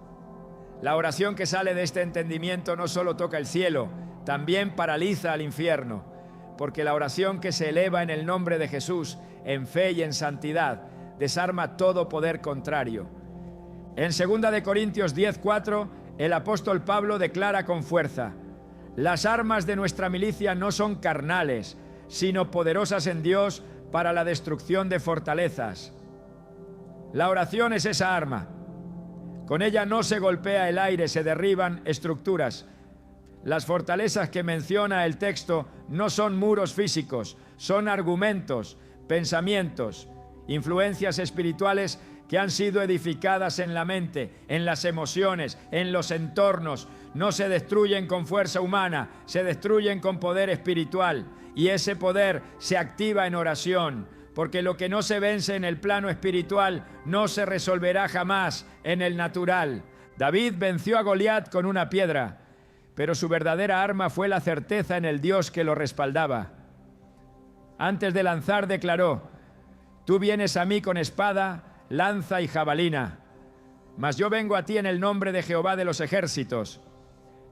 La oración que sale de este entendimiento no solo toca el cielo, también paraliza al infierno, porque la oración que se eleva en el nombre de Jesús, en fe y en santidad, desarma todo poder contrario. En 2 de Corintios 10:4, el apóstol Pablo declara con fuerza: las armas de nuestra milicia no son carnales, sino poderosas en Dios para la destrucción de fortalezas. La oración es esa arma. Con ella no se golpea el aire, se derriban estructuras. Las fortalezas que menciona el texto no son muros físicos, son argumentos, pensamientos, influencias espirituales que han sido edificadas en la mente, en las emociones, en los entornos. No se destruyen con fuerza humana, se destruyen con poder espiritual. Y ese poder se activa en oración, porque lo que no se vence en el plano espiritual no se resolverá jamás en el natural. David venció a Goliat con una piedra, pero su verdadera arma fue la certeza en el Dios que lo respaldaba. Antes de lanzar declaró: tú vienes a mí con espada, lanza y jabalina, mas yo vengo a ti en el nombre de Jehová de los ejércitos.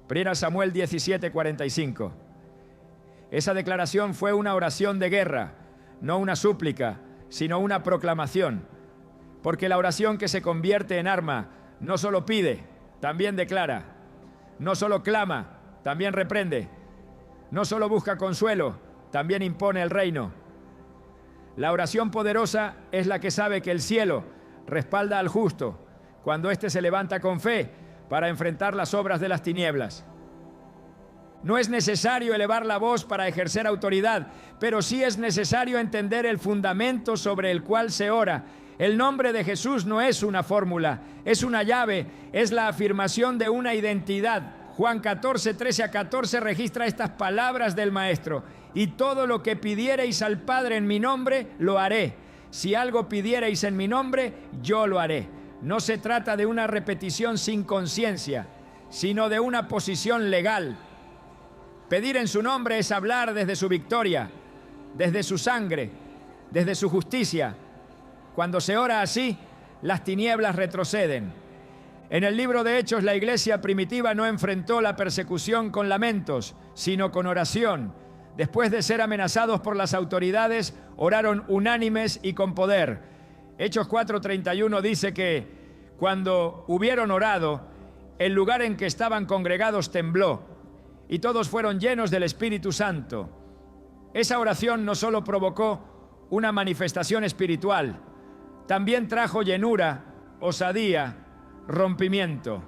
1 Samuel 17:45. Esa declaración fue una oración de guerra, no una súplica, sino una proclamación, porque la oración que se convierte en arma no solo pide, también declara, no solo clama, también reprende, no solo busca consuelo, también impone el reino. La oración poderosa es la que sabe que el cielo respalda al justo cuando éste se levanta con fe para enfrentar las obras de las tinieblas. No es necesario elevar la voz para ejercer autoridad, pero sí es necesario entender el fundamento sobre el cual se ora. El nombre de Jesús no es una fórmula, es una llave, es la afirmación de una identidad. Juan 14, 13 a 14 registra estas palabras del Maestro: y todo lo que pidiereis al Padre en mi nombre, lo haré. Si algo pidiereis en mi nombre, yo lo haré. No se trata de una repetición sin conciencia, sino de una posición legal. Pedir en su nombre es hablar desde su victoria, desde su sangre, desde su justicia. Cuando se ora así, las tinieblas retroceden. En el libro de Hechos, la iglesia primitiva no enfrentó la persecución con lamentos, sino con oración. Después de ser amenazados por las autoridades, oraron unánimes y con poder. Hechos 4:31 dice que cuando hubieron orado, el lugar en que estaban congregados tembló y todos fueron llenos del Espíritu Santo. Esa oración no solo provocó una manifestación espiritual, también trajo llenura osadía, rompimiento.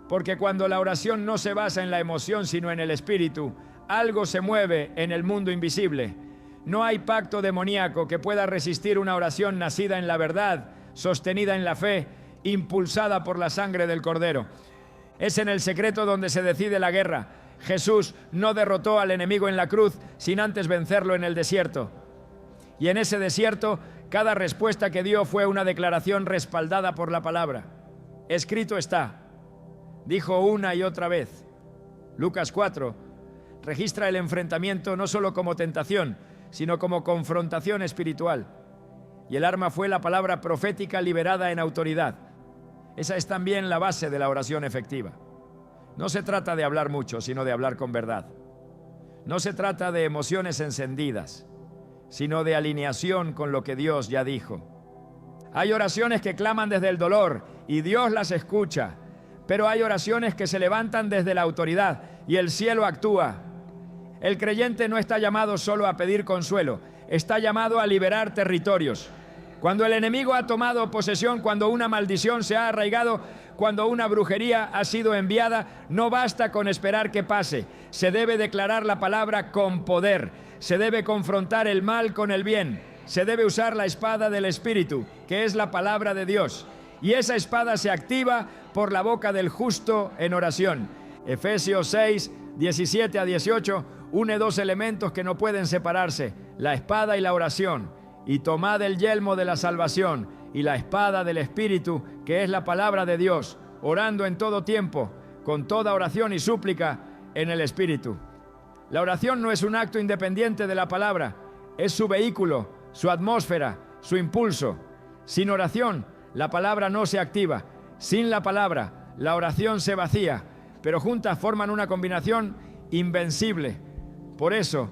Porque cuando la oración no se basa en la emoción, sino en el espíritu, algo se mueve en el mundo invisible. No hay pacto demoníaco que pueda resistir una oración nacida en la verdad, sostenida en la fe, impulsada por la sangre del Cordero. Es en el secreto donde se decide la guerra. Jesús no derrotó al enemigo en la cruz sin antes vencerlo en el desierto. Y en ese desierto, cada respuesta que dio fue una declaración respaldada por la palabra. Escrito está, dijo una y otra vez. Lucas 4 registra el enfrentamiento no solo como tentación, sino como confrontación espiritual. Y el arma fue la palabra profética liberada en autoridad. Esa es también la base de la oración efectiva. No se trata de hablar mucho, sino de hablar con verdad. No se trata de emociones encendidas, sino de alineación con lo que Dios ya dijo. Hay oraciones que claman desde el dolor y Dios las escucha, pero hay oraciones que se levantan desde la autoridad y el cielo actúa. El creyente no está llamado solo a pedir consuelo, está llamado a liberar territorios. Cuando el enemigo ha tomado posesión, cuando una maldición se ha arraigado, cuando una brujería ha sido enviada, no basta con esperar que pase. Se debe declarar la palabra con poder. Se debe confrontar el mal con el bien. Se debe usar la espada del Espíritu, que es la palabra de Dios. Y esa espada se activa por la boca del justo en oración. Efesios 6, 17 a 18 une dos elementos que no pueden separarse, la espada y la oración. Y tomad el yelmo de la salvación y la espada del Espíritu, que es la palabra de Dios, orando en todo tiempo, con toda oración y súplica en el Espíritu. La oración no es un acto independiente de la palabra, es su vehículo, su atmósfera, su impulso. Sin oración, la palabra no se activa. Sin la palabra, la oración se vacía, pero juntas forman una combinación invencible. Por eso,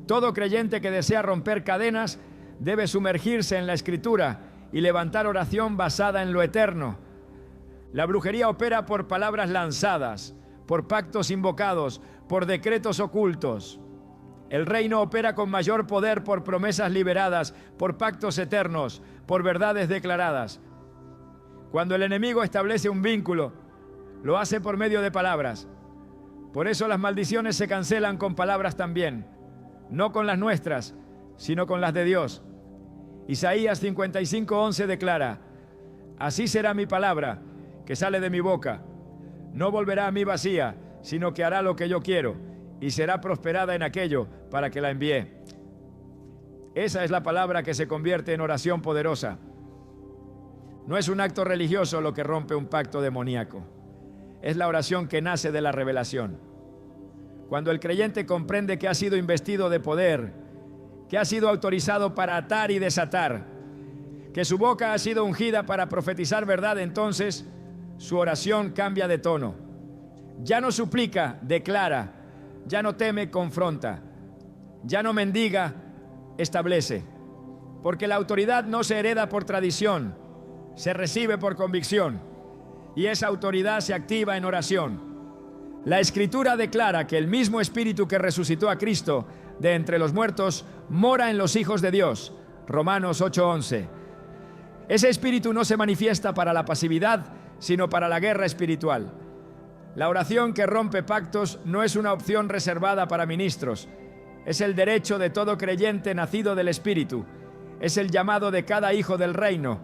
todo creyente que desea romper cadenas debe sumergirse en la Escritura y levantar oración basada en lo eterno. La brujería opera por palabras lanzadas, por pactos invocados, por decretos ocultos. El reino opera con mayor poder por promesas liberadas, por pactos eternos, por verdades declaradas. Cuando el enemigo establece un vínculo, lo hace por medio de palabras. Por eso las maldiciones se cancelan con palabras también, no con las nuestras, sino con las de Dios. Isaías 55:11 declara: así será mi palabra que sale de mi boca. No volverá a mí vacía, sino que hará lo que yo quiero y será prosperada en aquello para que la envíe. Esa es la palabra que se convierte en oración poderosa. No es un acto religioso lo que rompe un pacto demoníaco. Es la oración que nace de la revelación. Cuando el creyente comprende que ha sido investido de poder, que ha sido autorizado para atar y desatar, que su boca ha sido ungida para profetizar verdad, entonces su oración cambia de tono. Ya no suplica, declara. Ya no teme, confronta. Ya no mendiga, establece. Porque la autoridad no se hereda por tradición, se recibe por convicción. Y esa autoridad se activa en oración. La Escritura declara que el mismo Espíritu que resucitó a Cristo de entre los muertos mora en los hijos de Dios. Romanos 8:11. Ese Espíritu no se manifiesta para la pasividad, sino para la guerra espiritual. La oración que rompe pactos no es una opción reservada para ministros. Es el derecho de todo creyente nacido del Espíritu. Es el llamado de cada hijo del reino.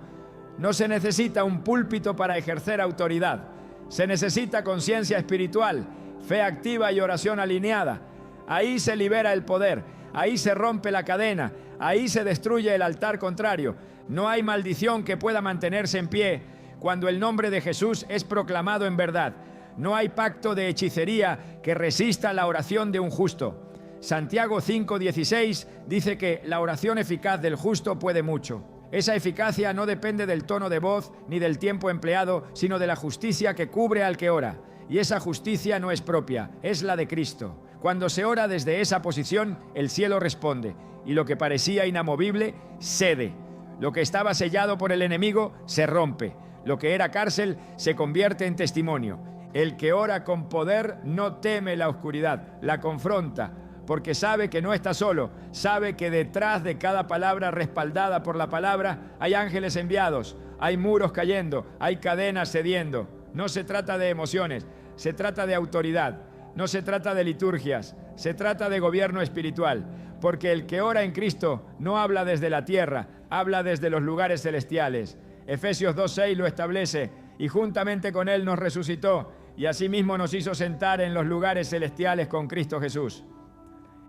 No se necesita un púlpito para ejercer autoridad. Se necesita conciencia espiritual, fe activa y oración alineada. Ahí se libera el poder, ahí se rompe la cadena, ahí se destruye el altar contrario. No hay maldición que pueda mantenerse en pie cuando el nombre de Jesús es proclamado en verdad. No hay pacto de hechicería que resista la oración de un justo. Santiago 5:16 dice que la oración eficaz del justo puede mucho. Esa eficacia no depende del tono de voz ni del tiempo empleado, sino de la justicia que cubre al que ora. Y esa justicia no es propia, es la de Cristo. Cuando se ora desde esa posición, el cielo responde, y lo que parecía inamovible cede. Lo que estaba sellado por el enemigo se rompe. Lo que era cárcel se convierte en testimonio. El que ora con poder no teme la oscuridad, la confronta, porque sabe que no está solo, sabe que detrás de cada palabra respaldada por la palabra hay ángeles enviados, hay muros cayendo, hay cadenas cediendo. No se trata de emociones, se trata de autoridad, no se trata de liturgias, se trata de gobierno espiritual, porque el que ora en Cristo no habla desde la tierra, habla desde los lugares celestiales. Efesios 2:6 lo establece, y juntamente con Él nos resucitó, y asimismo nos hizo sentar en los lugares celestiales con Cristo Jesús.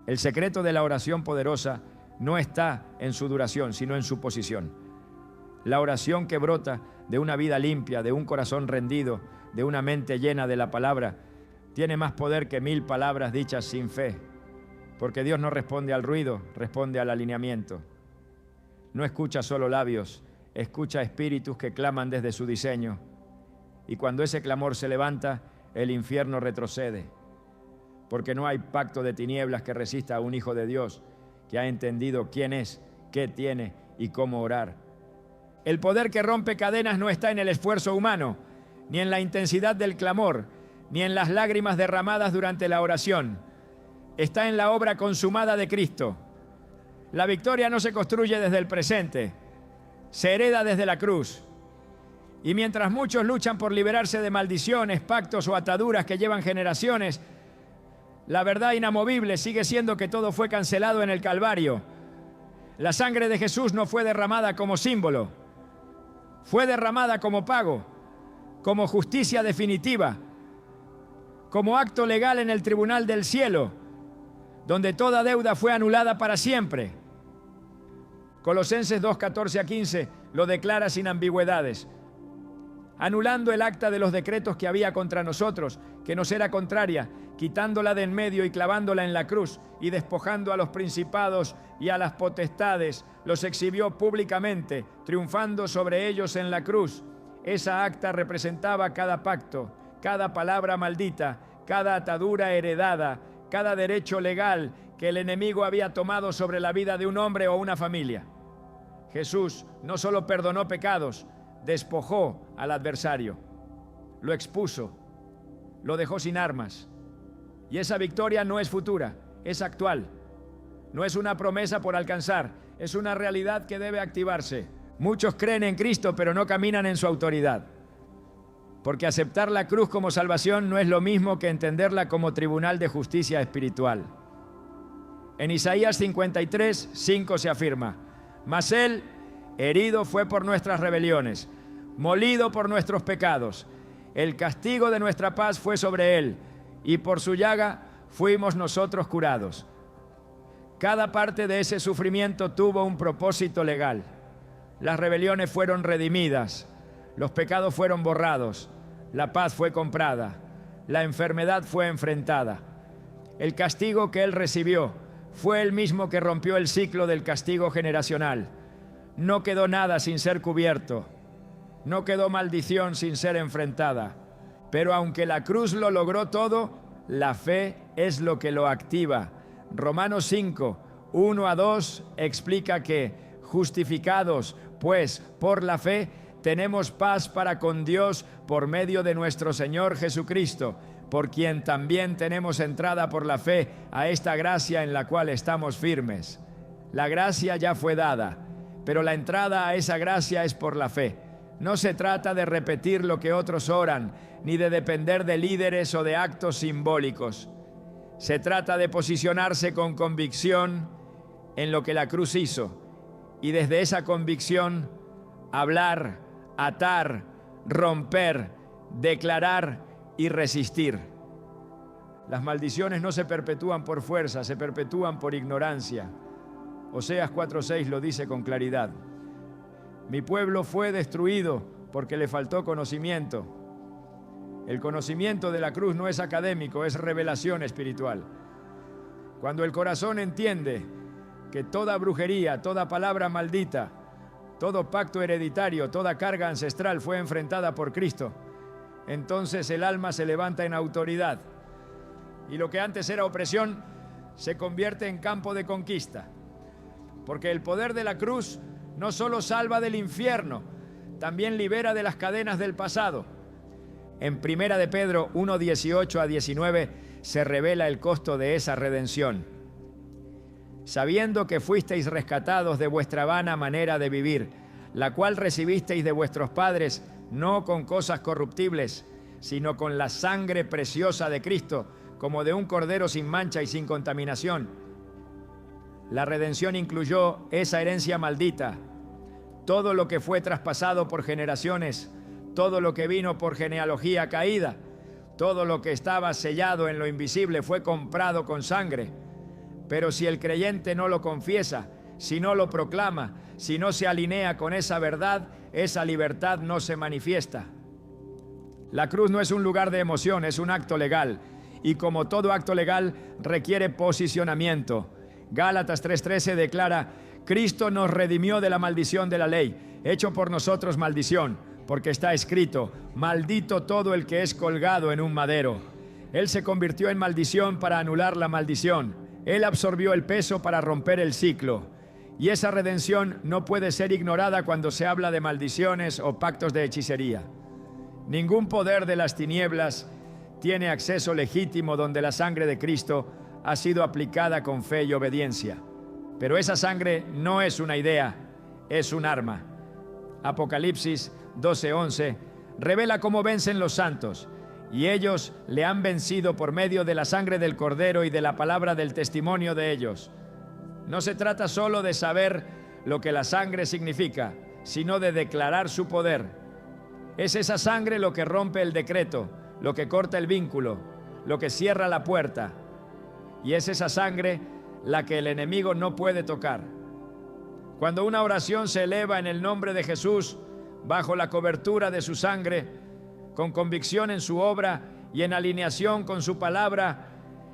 El secreto de la oración poderosa no está en su duración, sino en su posición. La oración que brota de una vida limpia, de un corazón rendido, de una mente llena de la palabra, tiene más poder que 1000 palabras dichas sin fe, porque Dios no responde al ruido, responde al alineamiento. No escucha solo labios, escucha espíritus que claman desde su diseño, y cuando ese clamor se levanta, el infierno retrocede, porque no hay pacto de tinieblas que resista a un hijo de Dios que ha entendido quién es, qué tiene y cómo orar. El poder que rompe cadenas no está en el esfuerzo humano, ni en la intensidad del clamor, ni en las lágrimas derramadas durante la oración. Está en la obra consumada de Cristo. La victoria no se construye desde el presente, se hereda desde la cruz. Y mientras muchos luchan por liberarse de maldiciones, pactos o ataduras que llevan generaciones, la verdad inamovible sigue siendo que todo fue cancelado en el Calvario. La sangre de Jesús no fue derramada como símbolo, fue derramada como pago, como justicia definitiva, como acto legal en el tribunal del cielo, donde toda deuda fue anulada para siempre. Colosenses 2:14-15 lo declara sin ambigüedades, anulando el acta de los decretos que había contra nosotros, que nos era contraria, quitándola de en medio y clavándola en la cruz, y despojando a los principados y a las potestades, los exhibió públicamente, triunfando sobre ellos en la cruz. Esa acta representaba cada pacto, cada palabra maldita, cada atadura heredada, cada derecho legal que el enemigo había tomado sobre la vida de un hombre o una familia. Jesús no solo perdonó pecados, despojó al adversario, lo expuso, lo dejó sin armas. Y esa victoria no es futura, es actual. No es una promesa por alcanzar, es una realidad que debe activarse. Muchos creen en Cristo, pero no caminan en su autoridad. Porque aceptar la cruz como salvación no es lo mismo que entenderla como tribunal de justicia espiritual. En Isaías 53:5 se afirma: mas Él herido fue por nuestras rebeliones, molido por nuestros pecados. El castigo de nuestra paz fue sobre Él, y por su llaga fuimos nosotros curados. Cada parte de ese sufrimiento tuvo un propósito legal. Las rebeliones fueron redimidas, los pecados fueron borrados, la paz fue comprada, la enfermedad fue enfrentada. El castigo que Él recibió fue el mismo que rompió el ciclo del castigo generacional. No quedó nada sin ser cubierto, no quedó maldición sin ser enfrentada. Pero aunque la cruz lo logró todo, la fe es lo que lo activa. Romanos 5:1-2 explica que, justificados pues por la fe, tenemos paz para con Dios por medio de nuestro Señor Jesucristo, por quien también tenemos entrada por la fe a esta gracia en la cual estamos firmes. La gracia ya fue dada, pero la entrada a esa gracia es por la fe. No se trata de repetir lo que otros oran, ni de depender de líderes o de actos simbólicos. Se trata de posicionarse con convicción en lo que la cruz hizo, y desde esa convicción hablar, atar, romper, declarar y resistir. Las maldiciones no se perpetúan por fuerza, se perpetúan por ignorancia. Oseas 4:6 lo dice con claridad. Mi pueblo fue destruido porque le faltó conocimiento. El conocimiento de la cruz no es académico, es revelación espiritual. Cuando el corazón entiende que toda brujería, toda palabra maldita, todo pacto hereditario, toda carga ancestral fue enfrentada por Cristo, entonces el alma se levanta en autoridad. Y lo que antes era opresión se convierte en campo de conquista. Porque el poder de la cruz no solo salva del infierno, también libera de las cadenas del pasado. En 1 de Pedro 1:18-19 se revela el costo de esa redención. Sabiendo que fuisteis rescatados de vuestra vana manera de vivir, la cual recibisteis de vuestros padres, no con cosas corruptibles, sino con la sangre preciosa de Cristo, como de un cordero sin mancha y sin contaminación. La redención incluyó esa herencia maldita, todo lo que fue traspasado por generaciones, todo lo que vino por genealogía caída, todo lo que estaba sellado en lo invisible fue comprado con sangre. Pero si el creyente no lo confiesa, si no lo proclama, si no se alinea con esa verdad, esa libertad no se manifiesta. La cruz no es un lugar de emoción, es un acto legal. Y como todo acto legal, requiere posicionamiento. Gálatas 3:13 declara: Cristo nos redimió de la maldición de la ley, hecho por nosotros maldición, porque está escrito: maldito todo el que es colgado en un madero. Él se convirtió en maldición para anular la maldición. Él absorbió el peso para romper el ciclo. Y esa redención no puede ser ignorada cuando se habla de maldiciones o pactos de hechicería. Ningún poder de las tinieblas tiene acceso legítimo donde la sangre de Cristo ha sido aplicada con fe y obediencia. Pero esa sangre no es una idea, es un arma. Apocalipsis 12:11 revela cómo vencen los santos, y ellos le han vencido por medio de la sangre del Cordero y de la palabra del testimonio de ellos. No se trata solo de saber lo que la sangre significa, sino de declarar su poder. Es esa sangre lo que rompe el decreto, lo que corta el vínculo, lo que cierra la puerta. Y es esa sangre la que el enemigo no puede tocar. Cuando una oración se eleva en el nombre de Jesús, bajo la cobertura de su sangre, con convicción en su obra y en alineación con su palabra,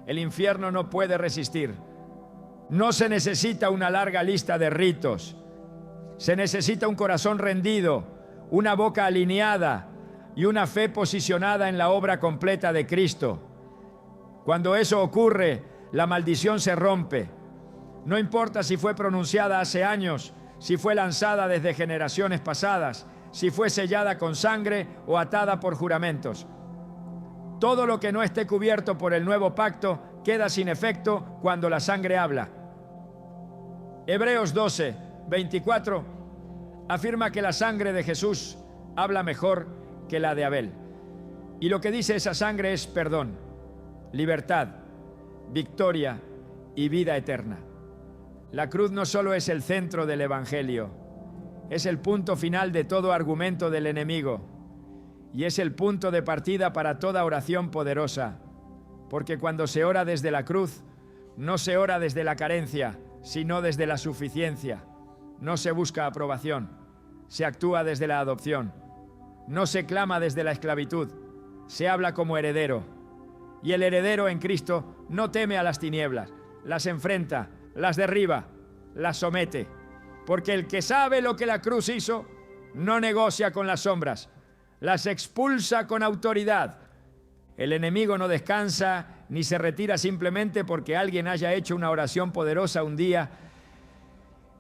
el infierno no puede resistir. No se necesita una larga lista de ritos. Se necesita un corazón rendido, una boca alineada y una fe posicionada en la obra completa de Cristo. Cuando eso ocurre, la maldición se rompe. No importa si fue pronunciada hace años, si fue lanzada desde generaciones pasadas, si fue sellada con sangre o atada por juramentos. Todo lo que no esté cubierto por el nuevo pacto queda sin efecto cuando la sangre habla. Hebreos 12:24 afirma que la sangre de Jesús habla mejor que la de Abel. Y lo que dice esa sangre es perdón, libertad, victoria y vida eterna. La cruz no solo es el centro del Evangelio, es el punto final de todo argumento del enemigo y es el punto de partida para toda oración poderosa, porque cuando se ora desde la cruz, no se ora desde la carencia, sino desde la suficiencia. No se busca aprobación, se actúa desde la adopción. No se clama desde la esclavitud, se habla como heredero. Y el heredero en Cristo no teme a las tinieblas, las enfrenta, las derriba, las somete. Porque el que sabe lo que la cruz hizo, no negocia con las sombras, las expulsa con autoridad. El enemigo no descansa ni se retira simplemente porque alguien haya hecho una oración poderosa un día.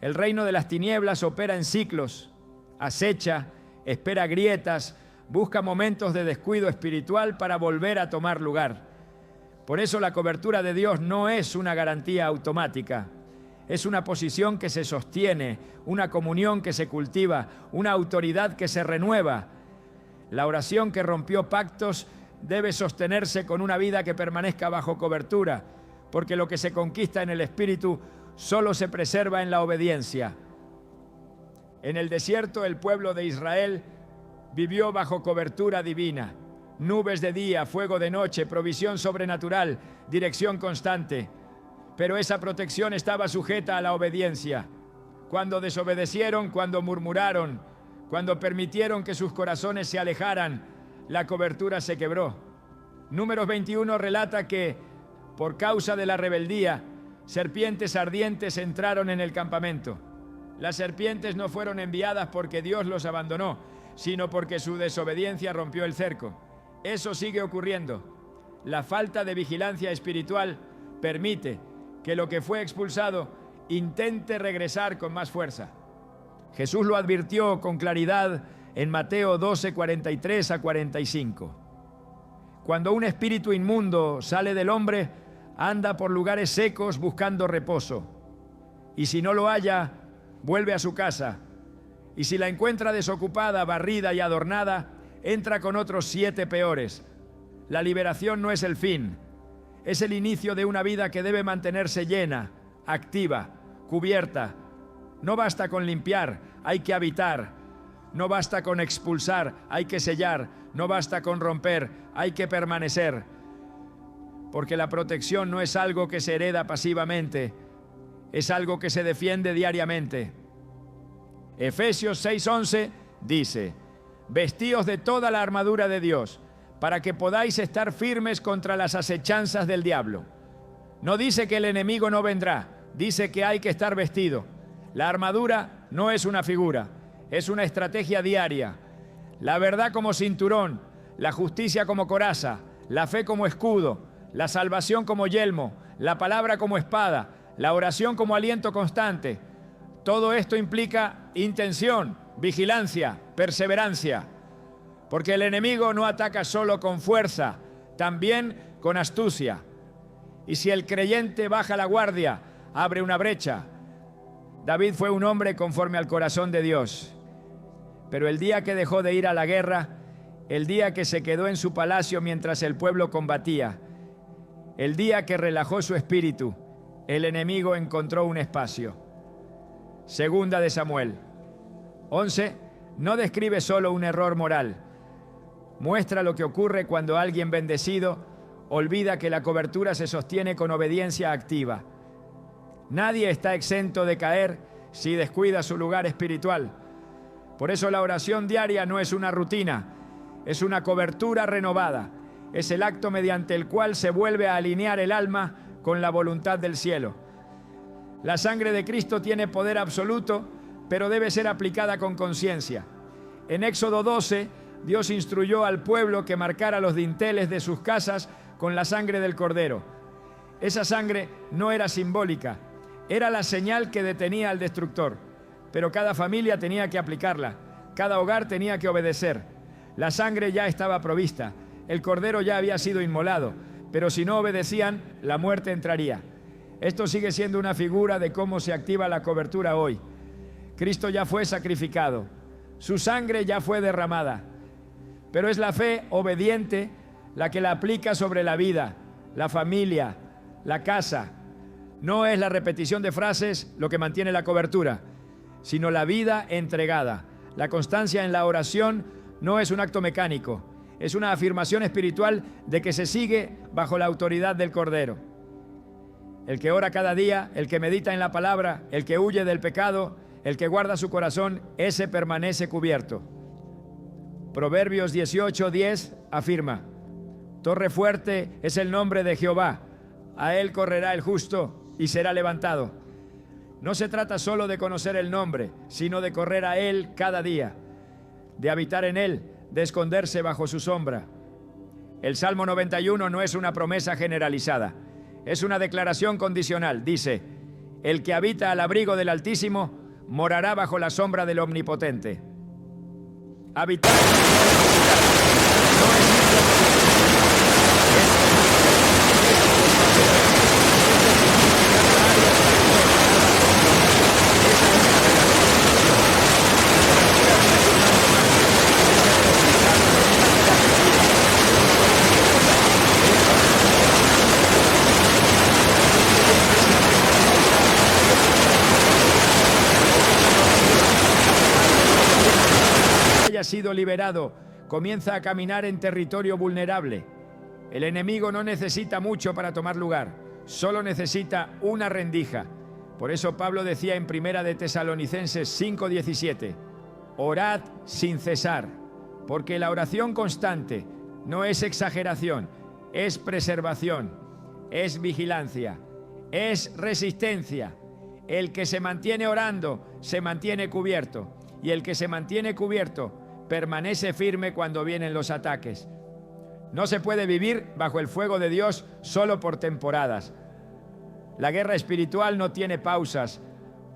El reino de las tinieblas opera en ciclos, acecha, espera grietas, busca momentos de descuido espiritual para volver a tomar lugar. Por eso la cobertura de Dios no es una garantía automática. Es una posición que se sostiene, una comunión que se cultiva, una autoridad que se renueva. La oración que rompió pactos debe sostenerse con una vida que permanezca bajo cobertura, porque lo que se conquista en el Espíritu solo se preserva en la obediencia. En el desierto, el pueblo de Israel vivió bajo cobertura divina. Nubes de día, fuego de noche, provisión sobrenatural, dirección constante. Pero esa protección estaba sujeta a la obediencia. Cuando desobedecieron, cuando murmuraron, cuando permitieron que sus corazones se alejaran, la cobertura se quebró. Números 21 relata que, por causa de la rebeldía, serpientes ardientes entraron en el campamento. Las serpientes no fueron enviadas porque Dios los abandonó, sino porque su desobediencia rompió el cerco. Eso sigue ocurriendo. La falta de vigilancia espiritual permite que lo que fue expulsado intente regresar con más fuerza. Jesús lo advirtió con claridad en Mateo 12:43 a 45. Cuando un espíritu inmundo sale del hombre, anda por lugares secos buscando reposo. Y si no lo halla, vuelve a su casa. Y si la encuentra desocupada, barrida y adornada, entra con otros 7 peores. La liberación no es el fin, es el inicio de una vida que debe mantenerse llena, activa, cubierta. No basta con limpiar, hay que habitar. No basta con expulsar, hay que sellar. No basta con romper, hay que permanecer. Porque la protección no es algo que se hereda pasivamente, es algo que se defiende diariamente. Efesios 6:11 dice: vestíos de toda la armadura de Dios, para que podáis estar firmes contra las acechanzas del diablo. No dice que el enemigo no vendrá, dice que hay que estar vestido. La armadura no es una figura, es una estrategia diaria. La verdad como cinturón, la justicia como coraza, la fe como escudo, la salvación como yelmo, la palabra como espada, la oración como aliento constante. Todo esto implica intención, vigilancia, perseverancia. Porque el enemigo no ataca solo con fuerza, también con astucia. Y si el creyente baja la guardia, abre una brecha. David fue un hombre conforme al corazón de Dios. Pero el día que dejó de ir a la guerra, el día que se quedó en su palacio mientras el pueblo combatía, el día que relajó su espíritu, el enemigo encontró un espacio. Segunda de Samuel 11 no describe solo un error moral. Muestra lo que ocurre cuando alguien bendecido olvida que la cobertura se sostiene con obediencia activa. Nadie está exento de caer si descuida su lugar espiritual. Por eso la oración diaria no es una rutina, es una cobertura renovada. Es el acto mediante el cual se vuelve a alinear el alma con la voluntad del cielo. La sangre de Cristo tiene poder absoluto, pero debe ser aplicada con conciencia. En Éxodo 12, Dios instruyó al pueblo que marcara los dinteles de sus casas con la sangre del cordero. Esa sangre no era simbólica, era la señal que detenía al destructor. Pero cada familia tenía que aplicarla, cada hogar tenía que obedecer. La sangre ya estaba provista, el cordero ya había sido inmolado, pero si no obedecían, la muerte entraría. Esto sigue siendo una figura de cómo se activa la cobertura hoy. Cristo ya fue sacrificado, su sangre ya fue derramada, pero es la fe obediente la que la aplica sobre la vida, la familia, la casa. No es la repetición de frases lo que mantiene la cobertura, sino la vida entregada. La constancia en la oración no es un acto mecánico, es una afirmación espiritual de que se sigue bajo la autoridad del Cordero. El que ora cada día, el que medita en la palabra, el que huye del pecado, el que guarda su corazón, ese permanece cubierto. Proverbios 18:10 afirma: torre fuerte es el nombre de Jehová, a él correrá el justo y será levantado. No se trata solo de conocer el nombre, sino de correr a él cada día, de habitar en él, de esconderse bajo su sombra. El Salmo 91 no es una promesa generalizada, es una declaración condicional. Dice: el que habita al abrigo del Altísimo morará bajo la sombra del Omnipotente. Habitar haya sido liberado, comienza a caminar en territorio vulnerable. El enemigo no necesita mucho para tomar lugar, solo necesita una rendija. Por eso Pablo decía en Primera de Tesalonicenses 5:17: orad sin cesar, porque la oración constante no es exageración, es preservación, es vigilancia, es resistencia. El que se mantiene orando se mantiene cubierto, y el que se mantiene cubierto permanece firme cuando vienen los ataques. No se puede vivir bajo el fuego de Dios solo por temporadas. La guerra espiritual no tiene pausas,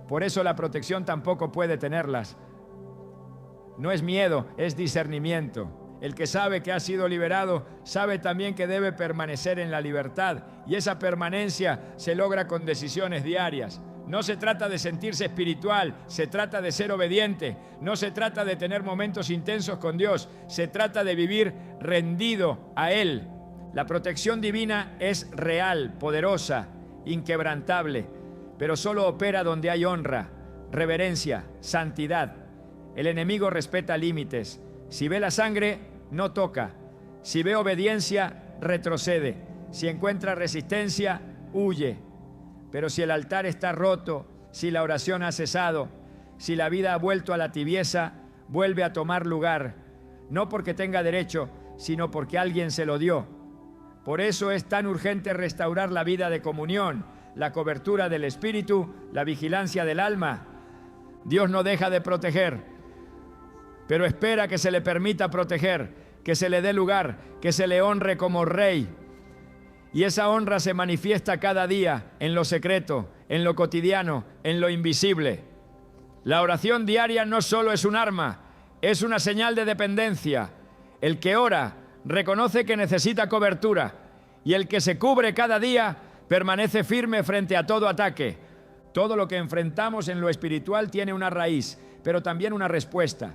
por eso la protección tampoco puede tenerlas. No es miedo, es discernimiento. El que sabe que ha sido liberado sabe también que debe permanecer en la libertad, y esa permanencia se logra con decisiones diarias. No se trata de sentirse espiritual, se trata de ser obediente. No se trata de tener momentos intensos con Dios, se trata de vivir rendido a Él. La protección divina es real, poderosa, inquebrantable, pero solo opera donde hay honra, reverencia, santidad. El enemigo respeta límites. Si ve la sangre, no toca. Si ve obediencia, retrocede. Si encuentra resistencia, huye. Pero si el altar está roto, si la oración ha cesado, si la vida ha vuelto a la tibieza, vuelve a tomar lugar, no porque tenga derecho, sino porque alguien se lo dio. Por eso es tan urgente restaurar la vida de comunión, la cobertura del espíritu, la vigilancia del alma. Dios no deja de proteger, pero espera que se le permita proteger, que se le dé lugar, que se le honre como rey. Y esa honra se manifiesta cada día en lo secreto, en lo cotidiano, en lo invisible. La oración diaria no solo es un arma, es una señal de dependencia. El que ora reconoce que necesita cobertura y el que se cubre cada día permanece firme frente a todo ataque. Todo lo que enfrentamos en lo espiritual tiene una raíz, pero también una respuesta.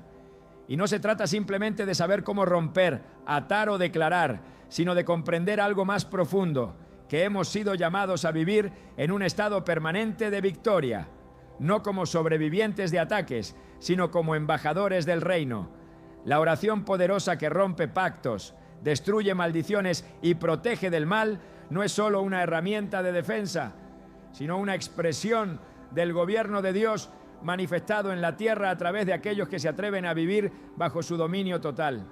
Y no se trata simplemente de saber cómo romper, atar o declarar, sino de comprender algo más profundo, que hemos sido llamados a vivir en un estado permanente de victoria, no como sobrevivientes de ataques, sino como embajadores del reino. La oración poderosa que rompe pactos, destruye maldiciones y protege del mal no es solo una herramienta de defensa, sino una expresión del gobierno de Dios manifestado en la tierra a través de aquellos que se atreven a vivir bajo su dominio total.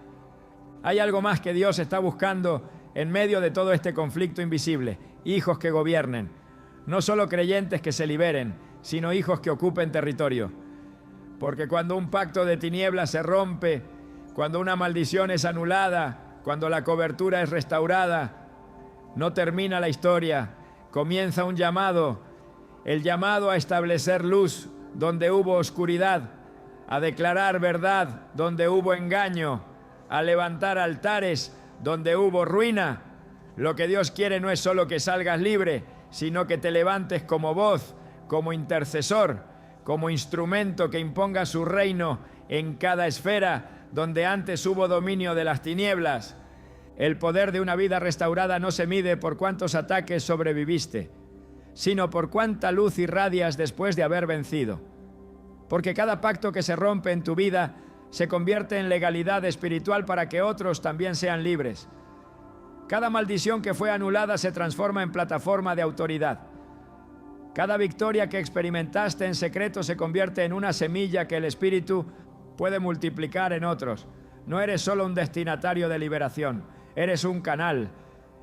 Hay algo más que Dios está buscando en medio de todo este conflicto invisible: hijos que gobiernen, no solo creyentes que se liberen, sino hijos que ocupen territorio. Porque cuando un pacto de tinieblas se rompe, cuando una maldición es anulada, cuando la cobertura es restaurada, no termina la historia, comienza un llamado, el llamado a establecer luz donde hubo oscuridad, a declarar verdad donde hubo engaño, a levantar altares donde hubo ruina. Lo que Dios quiere no es solo que salgas libre, sino que te levantes como voz, como intercesor, como instrumento que imponga su reino en cada esfera donde antes hubo dominio de las tinieblas. El poder de una vida restaurada no se mide por cuántos ataques sobreviviste, sino por cuánta luz irradias después de haber vencido. Porque cada pacto que se rompe en tu vida se convierte en legalidad espiritual para que otros también sean libres. Cada maldición que fue anulada se transforma en plataforma de autoridad. Cada victoria que experimentaste en secreto se convierte en una semilla que el Espíritu puede multiplicar en otros. No eres solo un destinatario de liberación, eres un canal.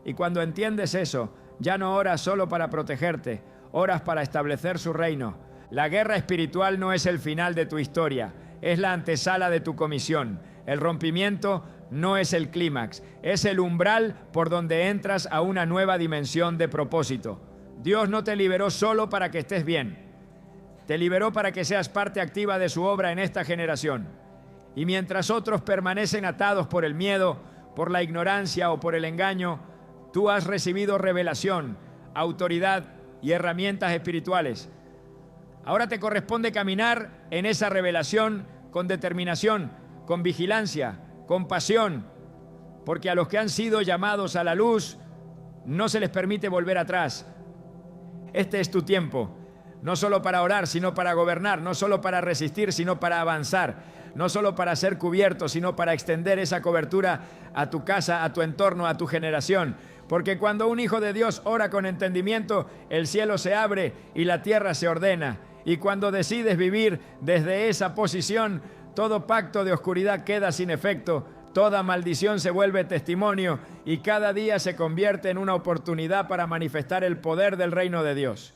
Y cuando entiendes eso, ya no oras solo para protegerte, oras para establecer su reino. La guerra espiritual no es el final de tu historia, es la antesala de tu comisión. El rompimiento no es el clímax, es el umbral por donde entras a una nueva dimensión de propósito. Dios no te liberó solo para que estés bien, te liberó para que seas parte activa de su obra en esta generación. Y mientras otros permanecen atados por el miedo, por la ignorancia o por el engaño, tú has recibido revelación, autoridad y herramientas espirituales. Ahora te corresponde caminar en esa revelación con determinación, con vigilancia, con pasión, porque a los que han sido llamados a la luz no se les permite volver atrás. Este es tu tiempo, no solo para orar, sino para gobernar, no solo para resistir, sino para avanzar, no solo para ser cubierto, sino para extender esa cobertura a tu casa, a tu entorno, a tu generación. Porque cuando un hijo de Dios ora con entendimiento, el cielo se abre y la tierra se ordena. Y cuando decides vivir desde esa posición, todo pacto de oscuridad queda sin efecto, toda maldición se vuelve testimonio y cada día se convierte en una oportunidad para manifestar el poder del reino de Dios.